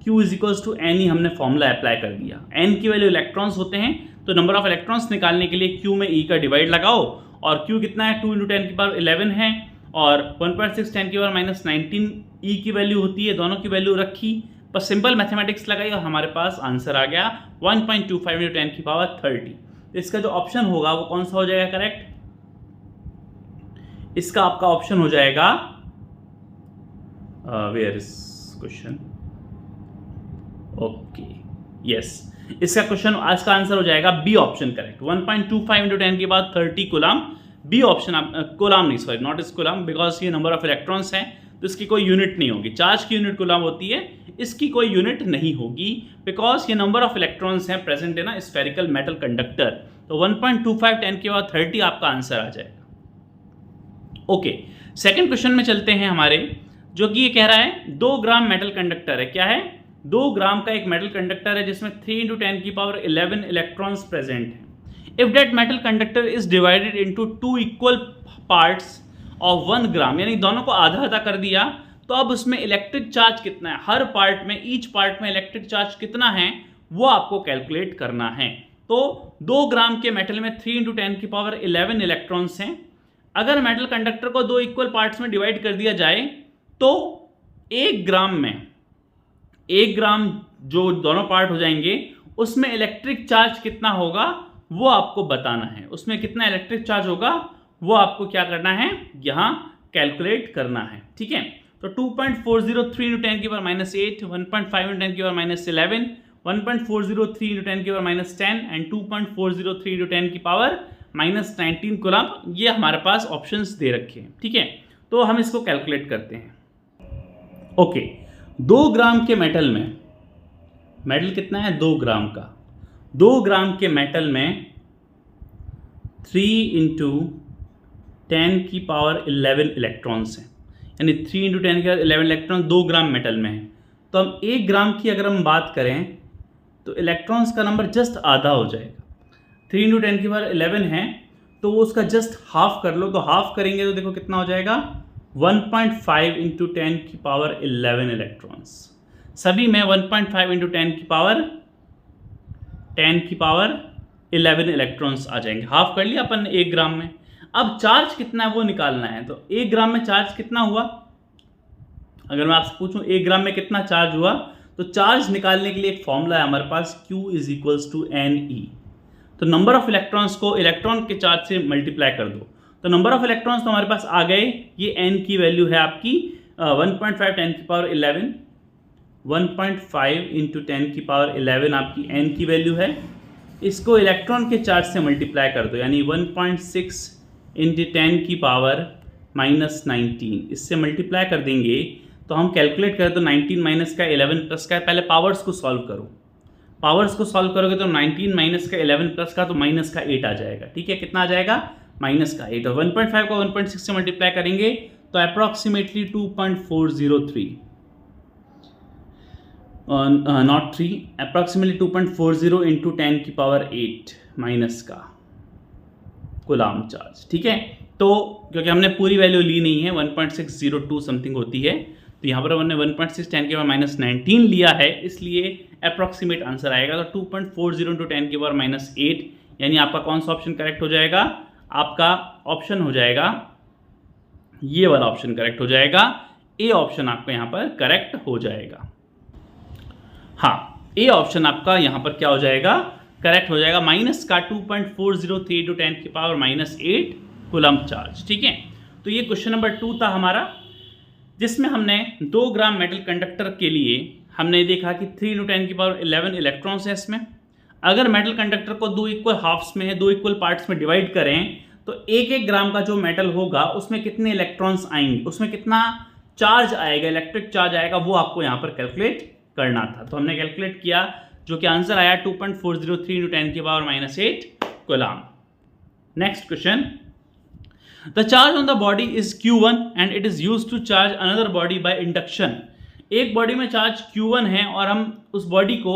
Speaker 1: Q is equals to n ही हमने फॉर्मूला अप्लाई कर दिया। n की वैल्यू इलेक्ट्रॉन्स होते हैं, तो नंबर ऑफ इलेक्ट्रॉन्स निकालने के लिए Q में E का डिवाइड लगाओ, और Q कितना है, 2 इंटू 10 की पावर 11 है, और 1.6 10 की पावर -19 E की वैल्यू होती है। दोनों की वैल्यू रखी, बस सिंपल मैथमेटिक्स लगाई और हमारे पास आंसर आ गया 1.25 इंटू 10 की पावर 30। इसका जो ऑप्शन होगा वो कौन सा हो जाएगा करेक्ट, इसका आपका ऑप्शन हो जाएगा, where is question, okay yes, इसका क्वेश्चन आज का आंसर हो जाएगा बी ऑप्शन करेक्ट। 1.25 इंटू 10 की power 30 coulomb, B option. Coulomb नहीं, सॉरी नॉट इस कूलम, बिकॉज ये नंबर ऑफ इलेक्ट्रॉन्स हैं तो इसकी कोई यूनिट नहीं होगी। चार्ज की यूनिट कूलम होती है, इसकी कोई यूनिट नहीं होगी, बिकॉज ये नंबर ऑफ इलेक्ट्रॉन्स हैं प्रेजेंट है ना स्फेरिकल मेटल कंडक्टर। तो 1.25 10 की पावर 30 आपका आंसर आ जाएगा। ओके, सेकंड क्वेश्चन में चलते हैं हमारे, जो कि ये कह रहा है 2 ग्राम मेटल कंडक्टर है। क्या है, 2 ग्राम का एक मेटल कंडक्टर है जिसमें 3 इंटू 10 की पावर 11 इलेक्ट्रॉन्स प्रेजेंट हैं। If that metal conductor is divided into 2 equal parts of 1 ग्राम, यानी दोनों को आधा आधा कर दिया, तो अब उसमें इलेक्ट्रिक चार्ज कितना है, हर पार्ट में, ईच पार्ट में इलेक्ट्रिक चार्ज कितना है वो आपको कैलकुलेट करना है। तो 2 ग्राम के मेटल में 3 इंटू 10 की पावर 11 इलेक्ट्रॉन्स हैं। अगर मेटल कंडक्टर को 2 इक्वल पार्ट्स में डिवाइड कर दिया जाए तो 1 ग्राम में, 1 ग्राम जो दोनों पार्ट हो जाएंगे उसमें इलेक्ट्रिक चार्ज कितना होगा वो आपको बताना है। उसमें कितना इलेक्ट्रिक चार्ज होगा वो आपको क्या करना है, यहाँ कैलकुलेट करना है, ठीक है। तो 2.403 इंटू 10 की पावर -8, 1.5 इंटू 10 की पावर -11, 1.403 इंटू 10 की पावर -10 एंड 2.403 इंटू 10 की पावर -19 कूलम, ये हमारे पास ऑप्शंस दे रखे हैं, ठीक है। तो हम इसको कैलकुलेट करते हैं। ओके, 2 ग्राम के मेटल में, मेटल कितना है 2 ग्राम का, 2 ग्राम के मेटल में 3 इंटू 10 की पावर 11 इलेक्ट्रॉन्स हैं, यानी 3 इंटू 10 की पावर 11 इलेक्ट्रॉन 2 ग्राम मेटल में है। तो हम 1 ग्राम की अगर हम बात करें तो इलेक्ट्रॉन्स का नंबर जस्ट आधा हो जाएगा। 3 इंटू 10 की पावर 11 है तो वो उसका जस्ट हाफ कर लो, तो हाफ करेंगे तो देखो कितना हो जाएगा 1.5 इंटू 10 की पावर 11 इलेक्ट्रॉन्स। सभी में 1.5 इंटू 10 की पावर 11 इलेक्ट्रॉन्स आ जाएंगे। हाफ कर लिया अपन 1 ग्राम में। अब चार्ज कितना है वो निकालना है, तो 1 ग्राम में चार्ज कितना हुआ, अगर मैं आपसे पूछूं 1 ग्राम में कितना चार्ज हुआ, तो चार्ज निकालने के लिए एक फॉर्मूला है हमारे पास, Q is equals to NE। तो नंबर ऑफ इलेक्ट्रॉन्स को इलेक्ट्रॉन के चार्ज से मल्टीप्लाई कर दो, तो नंबर ऑफ इलेक्ट्रॉन्स तो हमारे पास आ गए। ये N की वैल्यू है आपकी 1.5 10 की पावर 11, 1.5 इंटू 10 की पावर 11 आपकी N की वैल्यू है। इसको इलेक्ट्रॉन के चार्ज से मल्टीप्लाई कर दो, यानी 1.6 इंटू 10 की पावर -19। इससे मल्टीप्लाई कर देंगे तो हम कैलकुलेट करें तो 19 माइनस का 11 प्लस का, पहले पावर्स को सॉल्व करो। पावर्स को सॉल्व करोगे तो 19 माइनस का 11 प्लस का तो माइनस का 8 आ जाएगा। ठीक है, कितना आ जाएगा? माइनस का 8। और 1.5 को 1.6 से मल्टीप्लाई करेंगे तो अप्रॉक्सीमेटली 2.403 नॉट 3, अप्रॉक्सीमेटली 2.40 इंटू 10 की पावर 8 माइनस का कूलम्ब चार्ज। ठीक है, तो क्योंकि हमने पूरी वैल्यू ली नहीं है, 1.602 समथिंग होती है, तो यहाँ पर हमने 1.6 10 के पावर -19 लिया है, इसलिए अप्रॉक्सीमेट आंसर आएगा तो 2.40 इंटू 10 के पावर -8, यानी आपका कौन सा ऑप्शन करेक्ट हो जाएगा? आपका ऑप्शन हो जाएगा ये वाला ऑप्शन करेक्ट हो जाएगा। ए ऑप्शन आपका यहाँ पर करेक्ट हो जाएगा। हाँ, ए ऑप्शन आपका यहाँ पर क्या हो जाएगा? करेक्ट हो जाएगा। माइनस का 2.403 टू 10 की पावर -8 कूलम्ब चार्ज। ठीक है, तो ये क्वेश्चन नंबर 2 था हमारा, जिसमें हमने 2 ग्राम मेटल कंडक्टर के लिए हमने देखा कि 3 × 10 की पावर 11 इलेक्ट्रॉन्स है इसमें। अगर मेटल कंडक्टर को 2 इक्वल हाफ्स में है, 2 इक्वल पार्ट्स में डिवाइड करें तो 1-1 ग्राम का जो मेटल होगा उसमें कितने इलेक्ट्रॉन्स आएंगे, उसमें कितना चार्ज आएगा, इलेक्ट्रिक चार्ज आएगा, वो आपको यहाँ पर कैलकुलेट करना था। तो हमने कैलकुलेट किया, जो कि आंसर आया 2.403 × 10 की पावर -8 coulomb. Next question, the charge on the body is Q1 and it is used to charge another body by induction. एक बॉडी में चार्ज Q1 है और हम उस बॉडी को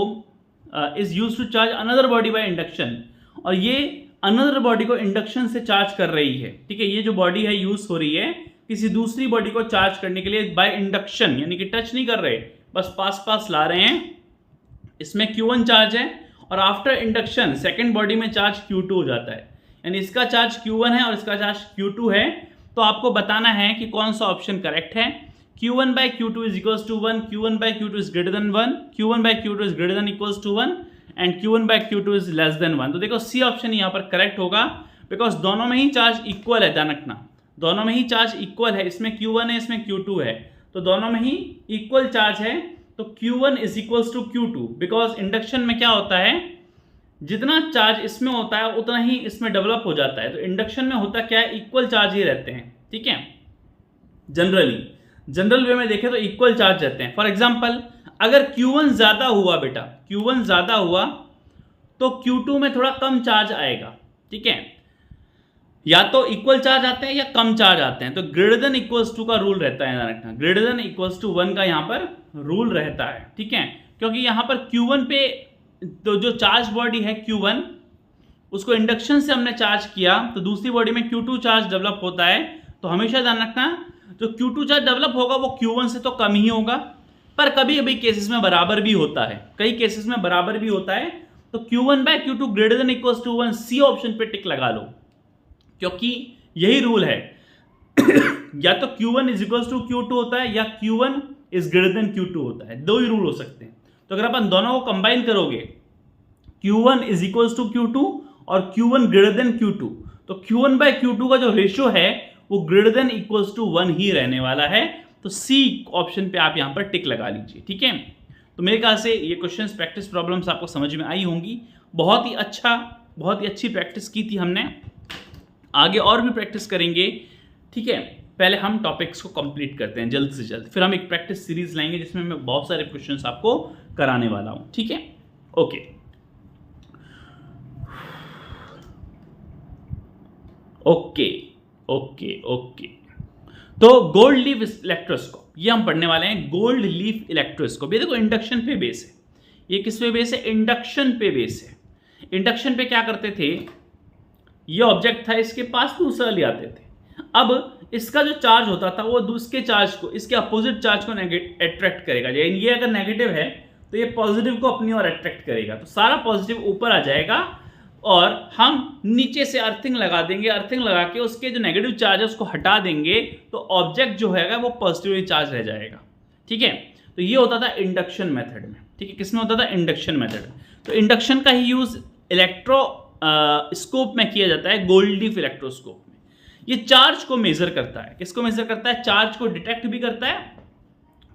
Speaker 1: is used to charge another body by induction, और ये another body को इंडक्शन से चार्ज कर रही है। ठीक है, ये जो बॉडी है यूज हो रही है किसी दूसरी बॉडी को चार्ज करने के लिए बाय इंडक्शन, यानी कि टच नहीं कर रहे, बस पास ला रहे हैं। इसमें Q1 चार्ज है और आफ्टर इंडक्शन सेकेंड बॉडी में चार्ज Q2 हो जाता है, यानी इसका चार्ज Q1 है और इसका चार्ज Q2 है। तो आपको बताना है कि कौन सा ऑप्शन करेक्ट है। Q1 by Q2 is equals to 1, Q1 by Q2 is greater than 1, Q1 by Q2 is greater than equals to 1 and Q1 by Q2 is less than 1। तो देखो सी ऑप्शन यहाँ पर correct होगा, because दोनों में ही charge equal है। ध्यान रखना, दोनों में ही चार्ज इक्वल है, इसमें Q1 है, इसमें Q2 है, तो दोनों में ही इक्वल चार्ज है। तो Q1 is equals to Q2, because induction में क्या होता है, जितना चार्ज इसमें होता है उतना ही इसमें डेवलप हो जाता है। तो इंडक्शन में होता क्या है, इक्वल चार्ज ही रहते हैं। ठीक है, जनरल वे में देखें तो इक्वल चार्ज रहते हैं। फॉर एग्जांपल, अगर Q1 ज्यादा हुआ बेटा, Q1 ज्यादा हुआ तो Q2 में थोड़ा कम चार्ज आएगा। ठीक है, या तो इक्वल चार्ज आते हैं या कम चार्ज आते हैं। तो ग्रेटर देन इक्वल्स टू का रूल रहता है, रखना ग्रेटर देन इक्वल्स टू 1 का यहाँ पर रूल रहता है। ठीक है, क्योंकि यहाँ पर Q1 पे तो जो चार्ज बॉडी है Q1, उसको इंडक्शन से हमने चार्ज किया, तो दूसरी बॉडी में Q2 चार्ज डेवलप होता है। तो हमेशा ध्यान रखना, जो Q2 चार्ज डेवलप होगा वो Q1 से तो कम ही होगा, पर कभी कभी केसेस में बराबर भी होता है, कई केसेस में बराबर भी होता है। तो Q1 by Q2 greater than equals to 1, C option पे टिक लगा लो, क्योंकि यही रूल है। या तो Q1 is equals to Q2 होता है या Q1 is greater than Q2 होता है, दो ही रूल हो सकते हैं। तो अगर अपन दोनों को कंबाइन करोगे, Q1 is equals to Q2 और Q1 ग्रेटर देन Q2, तो Q1 by Q2 का जो रेशियो है वो ग्रेटर देन इक्वल्स टू 1 ही रहने वाला है। तो सी ऑप्शन पे आप यहां पर टिक लगा लीजिए। ठीक है, तो मेरे ख्याल से ये क्वेश्चंस प्रैक्टिस प्रॉब्लम्स आपको समझ में आई होंगी। बहुत ही अच्छी प्रैक्टिस की थी हमने, आगे और भी प्रैक्टिस करेंगे। ठीक है, पहले हम टॉपिक्स को कंप्लीट करते हैं जल्द से जल्द, फिर हम एक प्रैक्टिस सीरीज लाएंगे जिसमें मैं बहुत सारे क्वेश्चंस आपको कराने वाला हूं। ठीक है, ओके ओके ओके ओके। तो गोल्ड लीफ इलेक्ट्रोस्कोप ये हम पढ़ने वाले हैं। गोल्ड लीफ इलेक्ट्रोस्कोप, ये देखो इंडक्शन पे बेस है। ये किस पे बेस है? इंडक्शन पे बेस है। इंडक्शन पे क्या करते थे, ये ऑब्जेक्ट था, इसके पास दूसरा ले आते थे। अब इसका जो चार्ज होता था वो दूसरे चार्ज को, इसके अपोजिट चार्ज को अट्रैक्ट करेगा। ये अगर नेगेटिव है तो ये पॉजिटिव को अपनी ओर अट्रैक्ट करेगा, तो सारा पॉजिटिव ऊपर आ जाएगा और हम नीचे से अर्थिंग लगा देंगे। अर्थिंग लगा के उसके जो नेगेटिव चार्ज है उसको हटा देंगे, तो ऑब्जेक्ट जो है वो पॉजिटिवली चार्ज रह जाएगा। ठीक है, तो ये होता था इंडक्शन मेथड में। ठीक है, किसमें होता था? Induction method. तो इंडक्शन का ही यूज इलेक्ट्रो स्कोप में किया जाता है, गोल्ड लीफ इलेक्ट्रोस्कोप में। ये चार्ज को मेजर करता है। किसको मेजर करता है? चार्ज को डिटेक्ट भी करता है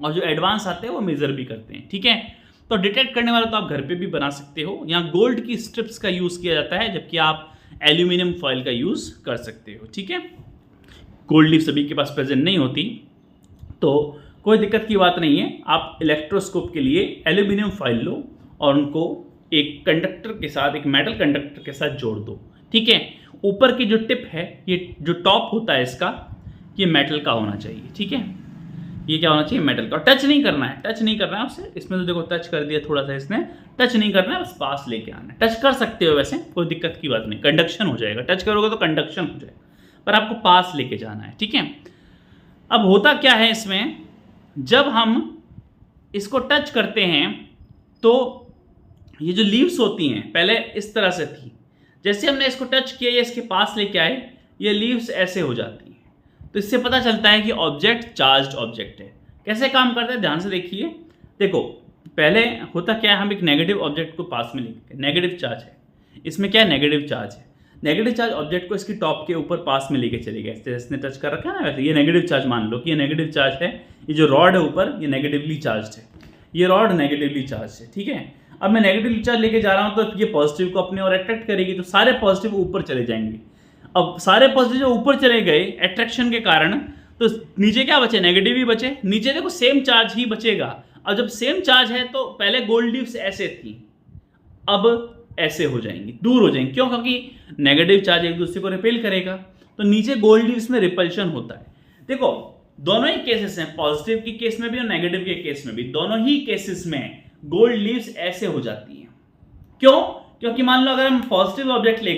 Speaker 1: और जो एडवांस आते हैं वो मेजर भी करते हैं। ठीक है, तो डिटेक्ट करने वाला तो आप घर पे भी बना सकते हो। यहाँ गोल्ड की स्ट्रिप्स का यूज किया जाता है, जबकि आप एल्यूमिनियम फॉइल का यूज कर सकते हो। ठीक है, गोल्ड लीफ सभी के पास प्रेजेंट नहीं होती, तो कोई दिक्कत की बात नहीं है। आप इलेक्ट्रोस्कोप के लिए एल्यूमिनियम फॉइल लो और उनको एक कंडक्टर के साथ, एक मेटल कंडक्टर के साथ जोड़ दो, ठीक है। ऊपर की जो टिप है, ये जो टॉप होता है इसका, ये मेटल का होना चाहिए, ठीक है। ये क्या होना चाहिए? मेटल का। टच नहीं करना है, टच नहीं करना है उसे। इसमें तो देखो टच कर दिया थोड़ा सा इसने, टच नहीं करना है, बस पास लेके आना है। टच कर सकते हो वैसे, कोई दिक्कत की बात नहीं, कंडक्शन हो जाएगा। टच करोगे तो कंडक्शन हो जाएगा, पर आपको पास लेके जाना है, ठीक है। अब होता क्या है इसमें, जब हम इसको टच करते हैं तो ये जो लीव्स होती हैं पहले इस तरह से थी, जैसे हमने इसको टच किया या इसके पास लेके आए, ये लीव्स ऐसे हो जाती हैं। तो इससे पता चलता है कि ऑब्जेक्ट चार्ज्ड ऑब्जेक्ट है। कैसे काम करता है ध्यान से देखिए। देखो पहले होता क्या है, हम एक नेगेटिव ऑब्जेक्ट को पास में लेके, नेगेटिव चार्ज है इसमें, क्या है? नेगेटिव चार्ज है। नेगेटिव चार्ज ऑब्जेक्ट को इसकी टॉप के ऊपर पास में लेके चले गए, जैसे इसने टच कर रखा है ना, वैसे ये नेगेटिव चार्ज मान लो कि ये नेगेटिव चार्ज है। ये जो रॉड है ऊपर, ये नेगेटिवली चार्ज है, ये रॉड नेगेटिवली चार्ज है, ठीक है। अब मैं नेगेटिवली चार्ज लेके जा रहा हूँ तो ये पॉजिटिव को अपने और अट्रैक्ट करेगी, तो सारे पॉजिटिव ऊपर चले जाएंगे। अब सारे पॉजिटिव जो ऊपर चले गए अट्रैक्शन के कारण, तो नीचे क्या बचे? नेगेटिव ही बचे। नीचे देखो सेम चार्ज ही बचेगा। अब जब सेम चार्ज है तो पहले गोल्ड लीव्स ऐसे थी, अब ऐसे हो जाएंगी, दूर हो जाएंगी। क्यों? क्योंकि नेगेटिव चार्ज एक दूसरे को रिपेल करेगा, तो नीचे गोल्ड लीव्स में रिपल्शन होता है। देखो दोनों ही केसेस हैं, पॉजिटिव के केस में भी और नेगेटिव के केस में भी, दोनों ही केसेस में गोल्ड लीव्स ऐसे हो जाती हैं। क्यों? क्योंकि मान लो अगर हम पॉजिटिव ऑब्जेक्ट ले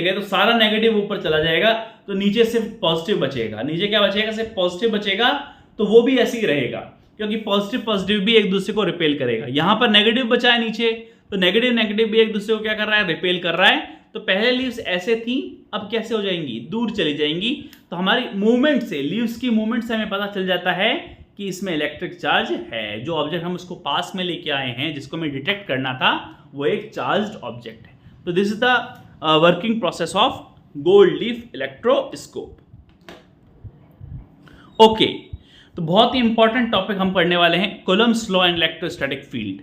Speaker 1: गए, तो सारा नेगेटिव ऊपर चला जाएगा, तो नीचे सिर्फ पॉजिटिव बचेगा। नीचे क्या बचेगा? सिर्फ पॉजिटिव बचेगा, तो वो भी ऐसे ही रहेगा, क्योंकि पॉजिटिव भी एक दूसरे को रिपेल करेगा। यहां पर नेगेटिव बचा है नीचे, तो नेगेटिव भी एक दूसरे को क्या कर रहा है? रिपेल कर रहा है। तो पहले लीव्स ऐसे थी, अब कैसे हो जाएंगी? दूर चली जाएंगी। तो हमारी मूवमेंट से, लीव्स की मूवमेंट से हमें पता चल जाता है कि इसमें इलेक्ट्रिक चार्ज है। जो ऑब्जेक्ट हम उसको पास में लेके आए हैं, जिसको हमें डिटेक्ट करना था, वो एक चार्ज्ड ऑब्जेक्ट है। तो this is the working process of gold leaf electroscope. Okay, तो बहुत ही इंपॉर्टेंट टॉपिक हम पढ़ने वाले हैं, Coulomb's law and electrostatic field.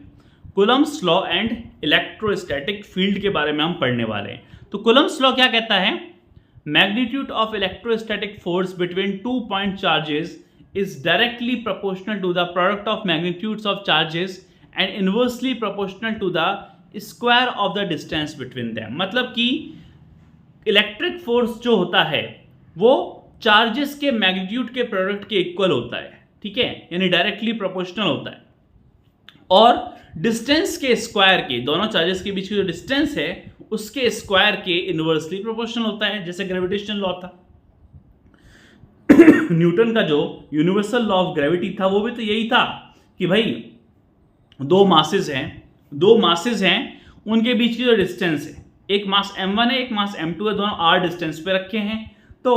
Speaker 1: Coulomb's law and electrostatic field के बारे में हम पढ़ने वाले हैं। तो कूलम्ब्स लॉ क्या कहता है? Magnitude of electrostatic force between 2 point charges is directly proportional to the product of magnitudes of charges and inversely proportional to the square of the distance between them। मतलब कि इलेक्ट्रिक फोर्स जो होता है वो charges के magnitude के product के equal होता है, ठीक है, यानी डायरेक्टली प्रोपोर्शनल होता है, और डिस्टेंस के स्क्वायर के, दोनों चार्जेस के बीच की जो डिस्टेंस है उसके स्क्वायर के इनवर्सली प्रोपोर्शनल होता है। जैसे ग्रेविटेशनल लॉ था, न्यूटन का जो यूनिवर्सल लॉ ऑफ ग्रेविटी था, वो भी तो यही था कि भाई दो मासेस हैं, उनके बीच की जो डिस्टेंस है, एक मास m1 है, एक मास m2 है, दोनों r डिस्टेंस पे रखे हैं, तो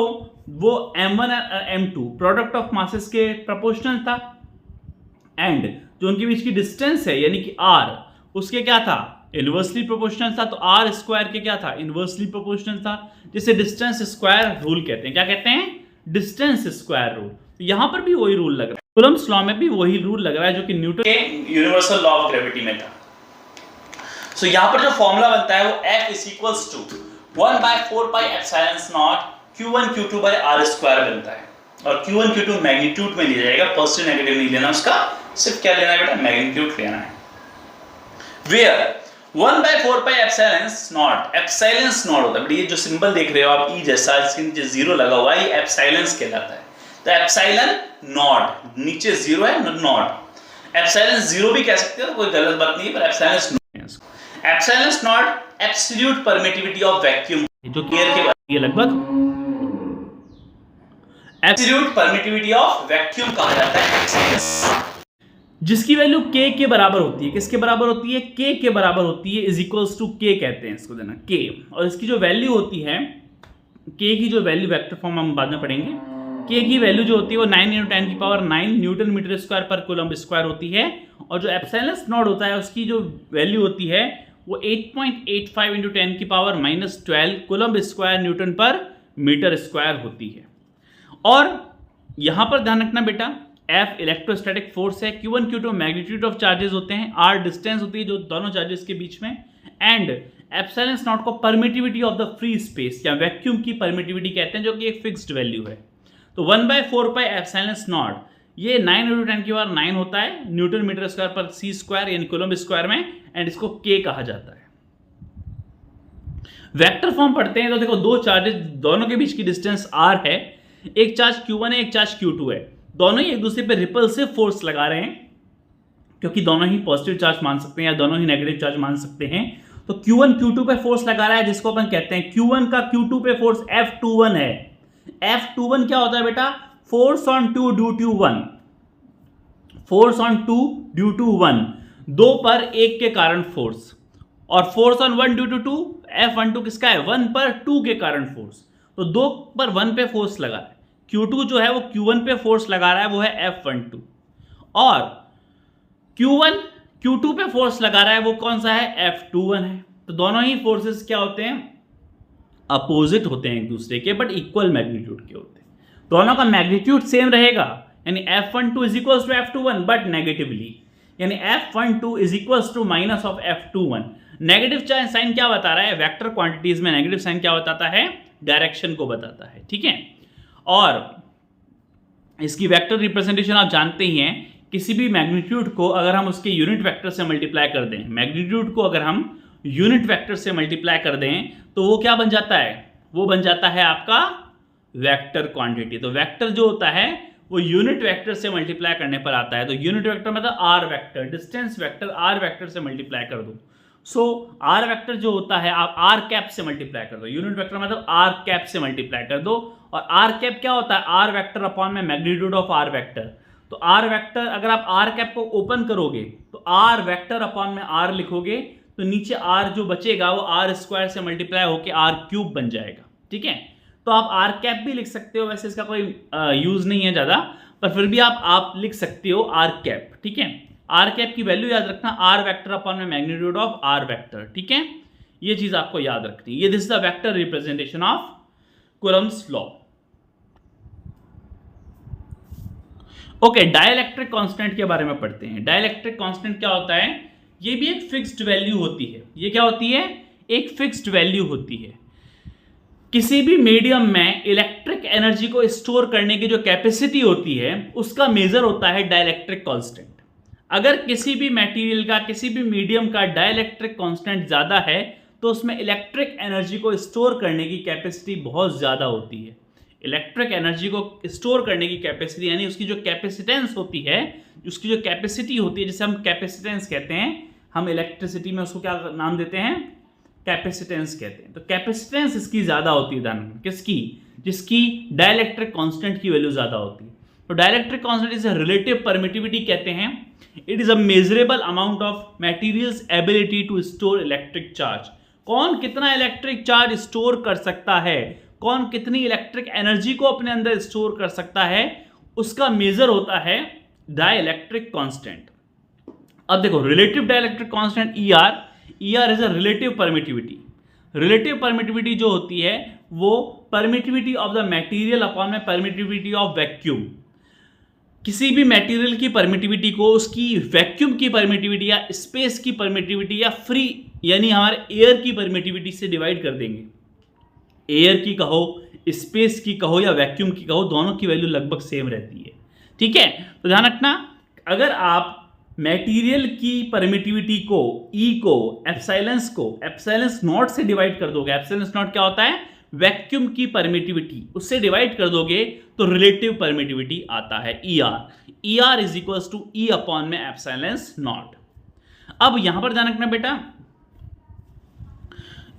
Speaker 1: वो m1 और m2 प्रोडक्ट ऑफ मासेस के प्रोपोर्शनल था, एंड जो उनके बीच की डिस्टेंस है यानी कि r, उसके क्या था? इनवर्सली प्रोपोर्शनल था। तो r स्क्वायर के क्या था? इनवर्सली प्रोपोर्शनल था, जिसे डिस्टेंस स्क्वायर रूल कहते हैं। क्या कहते हैं? Distance square rule. तो यहां पर भी वही रूल लग रहा है, कूलम्ब्स लॉ में भी वही रूल लग रहा है जो कि न्यूटन के यूनिवर्सल लॉ ऑफ ग्रेविटी में था। सो यहां पर जो फॉर्मूला बनता है वो F is equals to 1/4 pi epsilon naught Q1 Q2 by R square बनता है, और Q1 Q2 मैग्नीट्यूड में लिया जाएगा, पॉजिटिव नेगेटिव नहीं लेना उसका, सिर्फ क्या लेना है बेटा? मैग्नीट्यूड लेना है। वेयर 1/4 पाई एप्सिलॉन नॉट होता है। ये जो सिंबल देख रहे हो आप ई जैसा, इसके नीचे जीरो लगा हुआ है, ये एप्सिलॉन कहलाता है। तो एप्सिलॉन नॉट, नीचे जीरो है, नॉट एप्सिलॉन जीरो भी कह सकते हो, कोई गलत बात नहीं है, पर epsilon not absolute permittivity of vacuum, जो केयर के ये लगभग एब्सोल्यूट परमिटिविटी ऑफ वैक्यूम कहा जाता है, जिसकी वैल्यू k के बराबर होती है। किसके बराबर होती है? k के बराबर होती है, इज इक्वल्स टू k कहते हैं इसको, देना k। और इसकी जो वैल्यू होती है, k की जो वैल्यू, वेक्टर फॉर्म हम बाद में पढ़ेंगे, k की वैल्यू जो होती है वो 9 × 10⁹ न्यूटन मीटर स्क्वायर पर कूलम्ब स्क्वायर होती है। और जो एप्सिलॉन नॉट होता है उसकी जो वैल्यू होती है वो 8.85 × 10⁻12 कूलम्ब स्क्वायर न्यूटन पर मीटर स्क्वायर होती है। और यहां पर ध्यान रखना बेटा, F इलेक्ट्रोस्टैटिक फोर्स है, Q1 Q2 magnitude of charges होते हैं, R डिस्टेंस होती है जो दोनों चार्जेस के बीच में, एंड एप्सिलॉन नॉट को permittivity of the free space या वैक्यूम की परमिटिविटी कहते हैं, जो कि एक फिक्स्ड वैल्यू है। तो 1/4 पाई एप्सिलॉन नॉट, ये 9×10⁹ होता है न्यूटन मीटर स्क्वायर पर सी स्क्वायर यानी कूलम्ब स्क्वायर में, एंड इसको के कहा जाता है। वेक्टर फॉर्म पढ़ते हैं तो देखो दो चार्जेस, दोनों के बीच की डिस्टेंस r है, एक चार्ज q1 है, एक चार्ज q2 है, दोनों ही एक दूसरे पे रिपल्सिव फोर्स लगा रहे हैं, क्योंकि दोनों ही पॉजिटिव चार्ज मान सकते हैं या दोनों ही नेगेटिव चार्ज मान सकते हैं। तो q1 q2 पे फोर्स लगा रहा है, जिसको अपन कहते हैं q1 का q2 पे फोर्स F21 है। F21 क्या होता है बेटा? Force on 2 due to 1, force on 2 due to 1, 2 पर 1 के कारण फोर्स, और force on 1 due to 2, F12 किसका है? 1 पर 2 के कारण फोर्स। तो 2 पर 1 पे फोर्स लगा है, Q2 जो है वो Q1 पे फोर्स लगा रहा है, वो है F12, और Q1 Q2 पे फोर्स लगा रहा है, वो कौन सा है? F21 है। तो दोनों ही फोर्सेस क्या होते हैं? अपोजिट होते हैं एक दूसरे के, बट इक्वल मैग्नीट्यूड के होते हैं। दोनों का मैग्नीट्यूड सेम रहेगा, यानी F12 is equals to F21 but negatively, यानी F12 is equals to minus of F21। Negative sign क्या बता रहा है? वेक्टर क्वांटिटीज में नेगेटिव साइन क्या बताता है? डायरेक्शन को बताता है, ठीक है। और इसकी वेक्टर रिप्रेजेंटेशन आप जानते ही हैं, किसी भी मैग्नीट्यूड को अगर हम उसके यूनिट वेक्टर से मल्टीप्लाई कर दें, मैग्नीट्यूड को अगर हम यूनिट वेक्टर से मल्टीप्लाई कर दें तो वो क्या बन जाता है? वो बन जाता है आपका वेक्टर क्वांटिटी। तो वेक्टर जो होता है वो यूनिट वेक्टर से मल्टीप्लाई करने पर आता है। तो यूनिट वेक्टर मतलब R vector, distance vector R vector से मल्टीप्लाई कर दो। सो आर वेक्टर जो होता है आप आर कैप से मल्टीप्लाई कर दो, यूनिट वेक्टर मतलब आर कैप से मल्टीप्लाई कर दो, और आर कैप क्या होता है? आर वेक्टर अपॉन में मैग्नीट्यूड ऑफ आर वेक्टर। तो आर वेक्टर अगर आप आर कैप को ओपन करोगे तो आर वेक्टर अपॉन में आर लिखोगे, तो नीचे आर जो बचेगा वो आर स्क्वायर से मल्टीप्लाई होकर आर क्यूब बन जाएगा, ठीक है। तो आप आर कैप भी लिख सकते हो, वैसे इसका कोई यूज नहीं है ज़्यादा, पर फिर भी आप लिख सकते हो आर कैप, ठीक है। आर कैप की वैल्यू याद रखना, आर वेक्टर अपॉन में मैग्नीट्यूड ऑफ आर वेक्टर, ठीक है। ये चीज आपको याद रखनी है। ये this is the vector representation of Coulomb's law. Okay, dielectric constant के बारे में पढ़ते हैं। डाइलेक्ट्रिक कांस्टेंट क्या होता है? ये भी एक फिक्स्ड वैल्यू होती है। ये क्या होती है? एक फिक्स्ड वैल्यू होती है। किसी भी मीडियम में इलेक्ट्रिक एनर्जी को स्टोर करने की जो कैपेसिटी होती है उसका मेजर होता है डाइलेक्ट्रिक कांस्टेंट। अगर किसी भी मटेरियल का, किसी भी मीडियम का डाइलेक्ट्रिक कांस्टेंट ज्यादा है तो उसमें इलेक्ट्रिक एनर्जी को स्टोर करने की कैपेसिटी बहुत ज्यादा होती है। इलेक्ट्रिक एनर्जी को स्टोर करने की कैपेसिटी यानी उसकी जो कैपेसिटेंस होती है, उसकी जो कैपेसिटी होती है, जिसे हम कैपेसिटेंस कहते हैं, हम इलेक्ट्रिसिटी में उसको क्या नाम देते हैं? कैपेसिटेंस कहते हैं। तो कैपेसिटेंस इसकी ज्यादा होती है दान किसकी? जिसकी डाइलेक्ट्रिक कांस्टेंट की वैल्यू ज्यादा होती है। तो डाइलेक्ट्रिक कांस्टेंट इसे रिलेटिव परमिटिविटी कहते हैं। It is a measurable amount of materials ability to store electric charge. कौन कितना इलेक्ट्रिक चार्ज स्टोर कर सकता है, कौन कितनी इलेक्ट्रिक एनर्जी को अपने अंदर स्टोर कर सकता है, उसका मेजर होता है डाइलेक्ट्रिक कांस्टेंट। अब देखो relative dielectric constant ER is a relative permittivity. Relative permittivity जो होती है वो permittivity of the material upon में परमिटिविटी ऑफ वैक्यूम। किसी भी मटेरियल की परमिटिविटी को उसकी वैक्यूम की परमिटिविटी या स्पेस की परमिटिविटी या फ्री यानी हमारे एयर की परमिटिविटी से डिवाइड कर देंगे। एयर की कहो, स्पेस की कहो या वैक्यूम की कहो, दोनों की वैल्यू लगभग सेम रहती है, ठीक है। तो ध्यान रखना, अगर आप मटेरियल की परमिटिविटी को एप्सिलॉन नॉट से डिवाइड कर दोगे, एप्सिलॉन नॉट क्या होता है? वैक्यूम की परमिटिविटी, उससे डिवाइड कर दोगे तो रिलेटिव परमिटिविटी आता है ER is equals to E upon में एप्सिलॉन नॉट। अब यहां पर ध्यान रखना बेटा,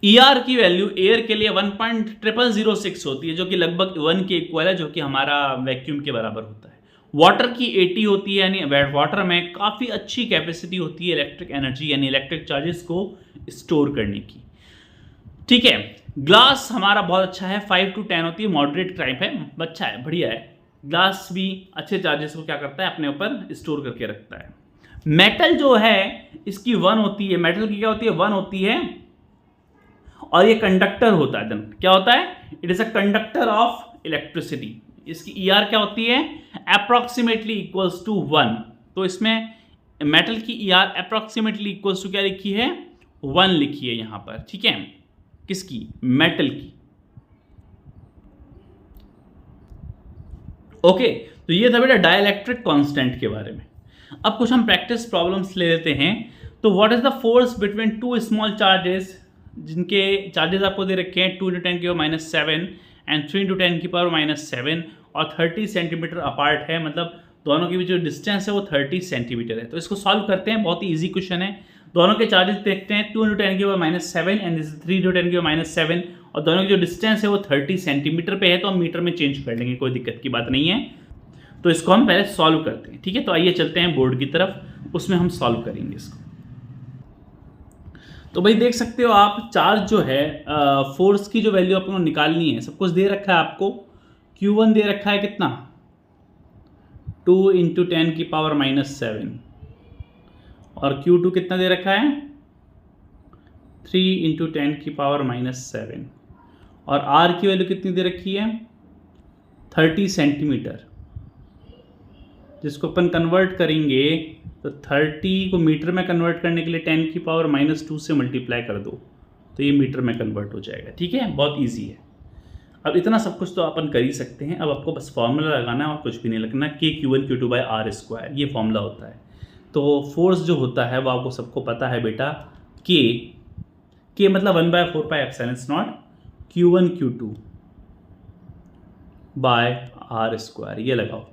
Speaker 1: ER की वैल्यू एयर के लिए 1.0006 होती है, जो कि लगभग 1 के इक्वल है, जो कि हमारा वैक्यूम के बराबर होता है। वाटर की 80 होती है, यानी वाटर में काफ़ी अच्छी कैपेसिटी होती है इलेक्ट्रिक एनर्जी यानी इलेक्ट्रिक चार्जेस को स्टोर करने की, ठीक है। ग्लास हमारा बहुत अच्छा है, 5 to 10 होती है, मॉडरेट टाइप है, अच्छा है, बढ़िया है। ग्लास भी अच्छे चार्जेस को क्या करता है? अपने ऊपर स्टोर करके रखता है। मेटल जो है इसकी 1 होती है, मेटल की क्या होती है? 1 होती है, और ये कंडक्टर होता है। क्या होता है? It is a conductor of electricity. इसकी ER क्या होती है? Approximately equals to 1। तो इसमें मेटल की ER अप्रोक्सीमेटली इक्वल्स टू क्या लिखी है? 1 लिखिए यहां पर, ठीक है, किसकी, मेटल की। ओके, तो ये था बेटा डाइलेक्ट्रिक कांस्टेंट के बारे में। अब कुछ हम प्रैक्टिस प्रॉब्लम्स ले लेते हैं। तो what is the force between two small charges, जिनके चार्जेस आपको दे रखे हैं 2 × 10⁻⁷ एंड 3 × 10⁻⁷ और 30 सेंटीमीटर अपार्ट है, मतलब दोनों के बीच जो डिस्टेंस है वो 30 सेंटीमीटर है। तो इसको सॉल्व करते हैं, बहुत ही ईजी क्वेश्चन है। दोनों के चार्जेस देखते हैं 2 × 10⁻⁷ एंड 3 × 10⁻⁷, और दोनों की जो डिस्टेंस है वो 30 सेंटीमीटर पे है, तो हम मीटर में चेंज कर लेंगे, कोई दिक्कत की बात नहीं है। तो इसको हम पहले सॉल्व करते हैं, ठीक है। तो आइए चलते हैं बोर्ड की तरफ, उसमें हम सॉल्व करेंगे इसको। तो भाई देख सकते हो आप, चार्ज जो है फोर्स की जो वैल्यू आपको निकालनी है, सब कुछ दे रखा है आपको। Q1 दे रखा है कितना, 2 × 10⁻⁷, और Q2 कितना दे रखा है, 3 × 10⁻⁷, और R की वैल्यू कितनी दे रखी है, 30 सेंटीमीटर, जिसको अपन कन्वर्ट करेंगे तो 30 को मीटर में कन्वर्ट करने के लिए 10⁻⁻² से मल्टीप्लाई कर दो, तो ये मीटर में कन्वर्ट हो जाएगा, ठीक है। बहुत इजी है। अब इतना सब कुछ तो अपन कर ही सकते हैं। अब आपको बस फॉर्मूला लगाना है और कुछ भी नहीं लगना, K⁴ ये फॉर्मूला होता है। तो फोर्स जो होता है वो आपको सबको पता है बेटा, K मतलब 1/4πε0 Q1 Q2 r², ये लगाओ।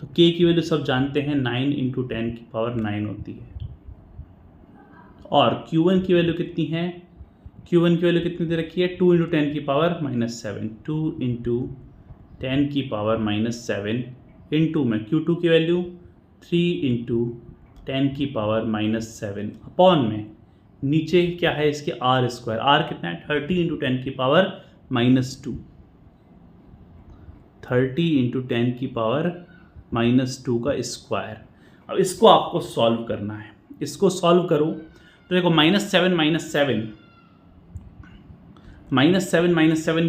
Speaker 1: तो K की वैल्यू सब जानते हैं, 9 × 10⁹ होती है। और Q1 की वैल्यू कितनी है, Q1 की वैल्यू कितनी दे रखी है, 2 × 10⁻⁷, 2 × 10⁻⁷ इंटू में Q2 की वैल्यू 3 × 10⁻⁷ अपॉन में नीचे क्या है इसके r², r कितना है, 30 × 10⁻⁻², 30 × 10⁻⁻² का स्क्वायर। अब इसको आपको सॉल्व करना है, इसको सॉल्व करो तो देखो -7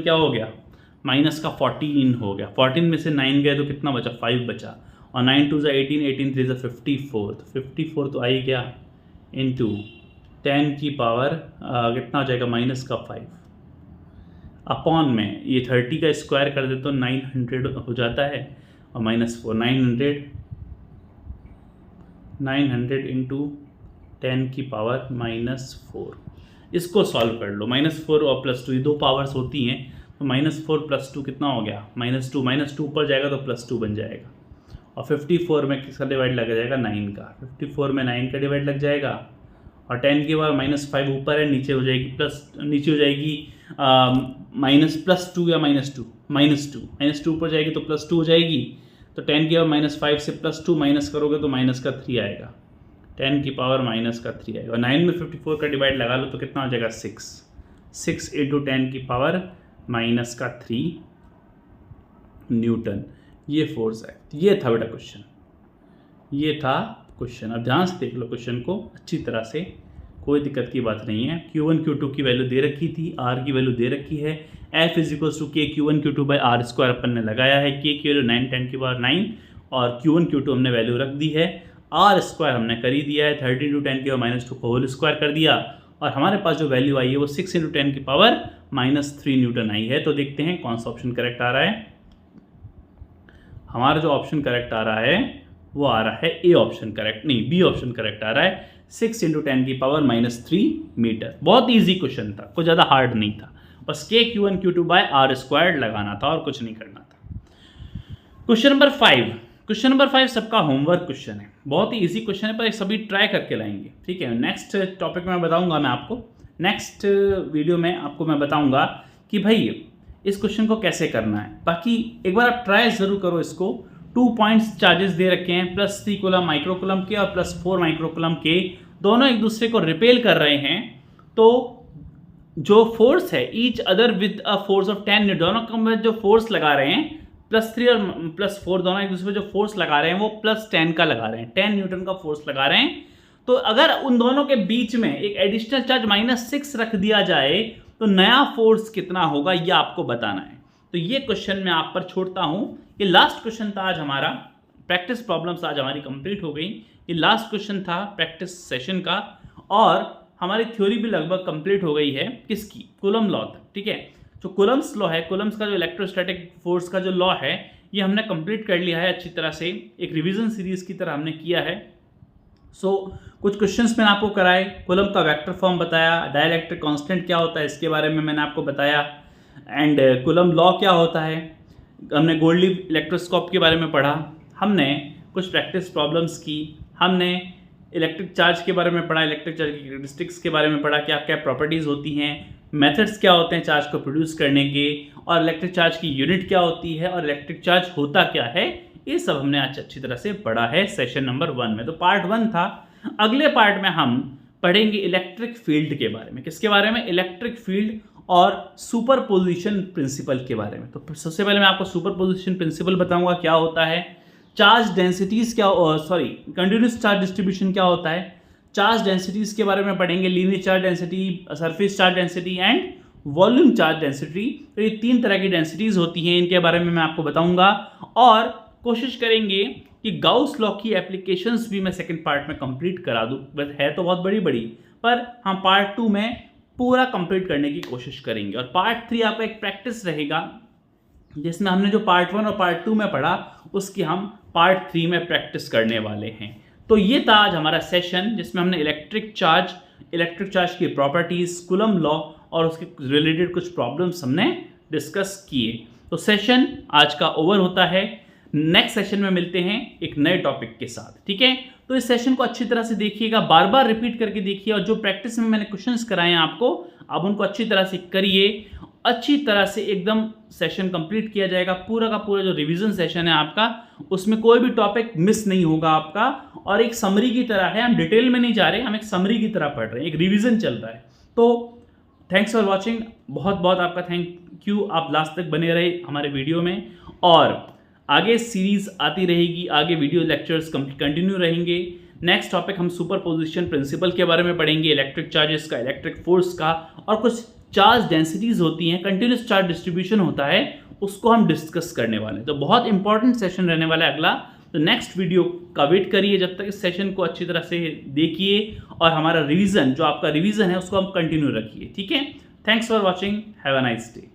Speaker 1: क्या हो गया, माइनस का 14 हो गया, 14 में से 9 गए तो कितना बचा, 5 बचा, और 9 2 18, 18 3 54, तो 54 तो आई गया इंटू 10 की पावर कितना हो जाएगा, -5 अपॉन में ये 30 का स्क्वायर कर दे तो 900 हो जाता है, और -4 900 इंटू 10 की पावर -4। इसको सॉल्व कर लो, -4 और +2 ये दो पावर्स होती हैं, तो -4 + 2 कितना हो गया, -2 ऊपर जाएगा तो +2 बन जाएगा, और 54 में किसका डिवाइड लग जाएगा, 9 का, 54 में 9 का डिवाइड लग जाएगा, और 10 की पावर -5 ऊपर है, नीचे हो जाएगी +2 या -2 ऊपर जाएगी तो +2 हो जाएगी, तो 10 की पावर -5 से +2 माइनस करोगे तो -3 आएगा, 10 की पावर -3 आएगा, और 9 में 54 का डिवाइड लगा लो तो कितना हो जाएगा, 6 × 10 की पावर -3 न्यूटन। ये फोर्स है। ये था बेटा क्वेश्चन, ये था क्वेश्चन। अब ध्यान से देख लो क्वेश्चन को अच्छी तरह से, कोई दिक्कत की बात नहीं है। Q1 Q2 की वैल्यू दे रखी थी, R की वैल्यू दे रखी है, F = K Q1 Q2 r² अपन ने लगाया है, K की वैल्यू 9 10 की पावर 9, और Q1 Q2 हमने वैल्यू रख दी है, r² हमने कर ही दिया है, 30 × 10 की पावर -2 का होल स्क्वायर कर दिया, और हमारे पास जो वैल्यू आई है वो 6 × 10 की पावर -3 न्यूटन आई है। तो देखते हैं कौन सा ऑप्शन करेक्ट आ रहा है। हमारा जो ऑप्शन करेक्ट आ रहा है वो आ रहा है ए ऑप्शन करेक्ट, नहीं बी ऑप्शन करेक्ट आ रहा है, 6 × 10 की पावर -3 मीटर। बहुत ईजी क्वेश्चन था, कुछ ज़्यादा हार्ड नहीं था, बस K Q1 Q2 r² लगाना था और कुछ नहीं करना था। क्वेश्चन नंबर 5 सबका होमवर्क क्वेश्चन है, बहुत ही ईजी क्वेश्चन है, पर सभी ट्राई करके लाएंगे, ठीक है। नेक्स्ट टॉपिक में बताऊंगा मैं आपको, नेक्स्ट वीडियो में आपको मैं बताऊंगा कि भाई इस क्वेश्चन को कैसे करना है। बाकी एक बार आप ट्राई ज़रूर करो इसको। 2 पॉइंट्स चार्जेस दे रखे हैं, +3 कूलम माइक्रोकूलम के और +4 माइक्रोकूलम के, दोनों एक दूसरे को रिपेल कर रहे हैं। तो जो फोर्स है each other with a force of 10 Newton, दोनों में जो फोर्स लगा रहे हैं +3 और +4 दोनों एक दूसरे पे जो फोर्स लगा रहे हैं वो +10 का लगा रहे हैं, 10 न्यूटन का फोर्स लगा रहे हैं। तो अगर उन दोनों के बीच में एक एडिशनल चार्ज -6 रख दिया जाए तो नया फोर्स कितना होगा ये आपको बताना है। तो ये क्वेश्चन मैं आप पर छोड़ता हूं। ये लास्ट क्वेश्चन था आज हमारा, प्रैक्टिस प्रॉब्लम्स आज हमारी कंप्लीट हो गई। ये लास्ट क्वेश्चन था प्रैक्टिस सेशन का, और हमारी थ्योरी भी लगभग कंप्लीट हो गई है किसकी, कूलम लॉ तक, ठीक है। जो कूलम्स लॉ है, कूलम्स का जो इलेक्ट्रोस्टैटिक फोर्स का जो लॉ है, ये हमने कंप्लीट कर लिया है अच्छी तरह से, एक रिवीजन सीरीज की तरह हमने किया है। कुछ क्वेश्चंस मैंने आपको कराए, कूलम का वेक्टर फॉर्म बताया, डाइलेक्ट्रिक कांस्टेंट क्या होता है इसके बारे में मैंने आपको बताया, एंड कूलम लॉ क्या होता है, हमने गोल्डी इलेक्ट्रोस्कोप के बारे में पढ़ा, हमने कुछ प्रैक्टिस प्रॉब्लम्स की, हमने इलेक्ट्रिक चार्ज के बारे में पढ़ा, इलेक्ट्रिक चार्ज की कैरेक्टरिस्टिक्स के बारे में पढ़ा, क्या क्या प्रॉपर्टीज़ होती हैं, मेथड्स क्या होते हैं चार्ज को प्रोड्यूस करने के, और इलेक्ट्रिक चार्ज की यूनिट क्या होती है, और इलेक्ट्रिक चार्ज होता क्या है, ये सब हमने आज अच्छी तरह से पढ़ा है सेशन नंबर 1 में। तो पार्ट 1 था। अगले पार्ट में हम पढ़ेंगे इलेक्ट्रिक फील्ड के बारे में। किसके बारे में? इलेक्ट्रिक फील्ड और सुपरपोजिशन प्रिंसिपल के बारे में। तो सबसे पहले मैं आपको सुपरपोजिशन प्रिंसिपल बताऊंगा क्या होता है, चार्ज डेंसिटीज क्या, कंटिन्यूस चार्ज डिस्ट्रीब्यूशन क्या होता है, चार्ज डेंसिटीज के बारे में पढ़ेंगे, linear charge density, surface charge density and volume charge density. तो ये 3 तरह की डेंसिटीज होती हैं, इनके बारे में मैं आपको बताऊंगा, और कोशिश करेंगे कि गाउस लॉ की एप्लीकेशंस भी मैं सेकंड पार्ट में कंप्लीट करा दूं। बस है तो बहुत बड़ी बड़ी, पर हम पार्ट 2 में पूरा कंप्लीट करने की कोशिश करेंगे। और पार्ट 3 आपका एक प्रैक्टिस रहेगा, जिसमें हमने जो पार्ट 1 और पार्ट 2 में पढ़ा उसकी हम पार्ट 3 में प्रैक्टिस करने वाले हैं। तो ये था आज हमारा सेशन, जिसमें हमने इलेक्ट्रिक चार्ज की प्रॉपर्टीज, कूलम लॉ और उसके रिलेटेड कुछ प्रॉब्लम्स हमने डिस्कस किए। तो सेशन आज का ओवर होता है। नेक्स्ट सेशन में मिलते हैं एक नए टॉपिक के साथ, ठीक है। तो इस सेशन को अच्छी तरह से देखिएगा, बार बार रिपीट करके देखिए, और जो प्रैक्टिस में मैंने क्वेश्चंस कराए हैं आपको, आप उनको अच्छी तरह से करिए। अच्छी तरह से एकदम सेशन कंप्लीट किया जाएगा। पूरा का पूरा जो रिवीजन सेशन है आपका, उसमें कोई भी टॉपिक मिस नहीं होगा आपका, और एक समरी की तरह है। हम डिटेल में नहीं जा रहे, हम एक समरी की तरह पढ़ रहे हैं, एक रिवीजन चल रहा है। तो थैंक्स फॉर वॉचिंग, बहुत बहुत आपका थैंक यू, आप लास्ट तक बने रहे हमारे वीडियो में, और आगे सीरीज आती रहेगी, आगे वीडियो लेक्चर्स कंटिन्यू रहेंगे। नेक्स्ट टॉपिक हम सुपरपोजिशन प्रिंसिपल के बारे में पढ़ेंगे, इलेक्ट्रिक चार्जेस का, इलेक्ट्रिक फोर्स का, और कुछ चार्ज डेंसिटीज होती हैं, कंटिन्यूस चार्ज डिस्ट्रीब्यूशन होता है, उसको हम डिस्कस करने वाले हैं। तो बहुत इंपॉर्टेंट सेशन रहने वाला है अगला। तो नेक्स्ट वीडियो का वेट करिए, जब तक इस सेशन को अच्छी तरह से देखिए, और हमारा रिवीजन, जो आपका रिवीजन है, उसको हम कंटिन्यू रखिए, ठीक है। Thanks for watching, have a nice day.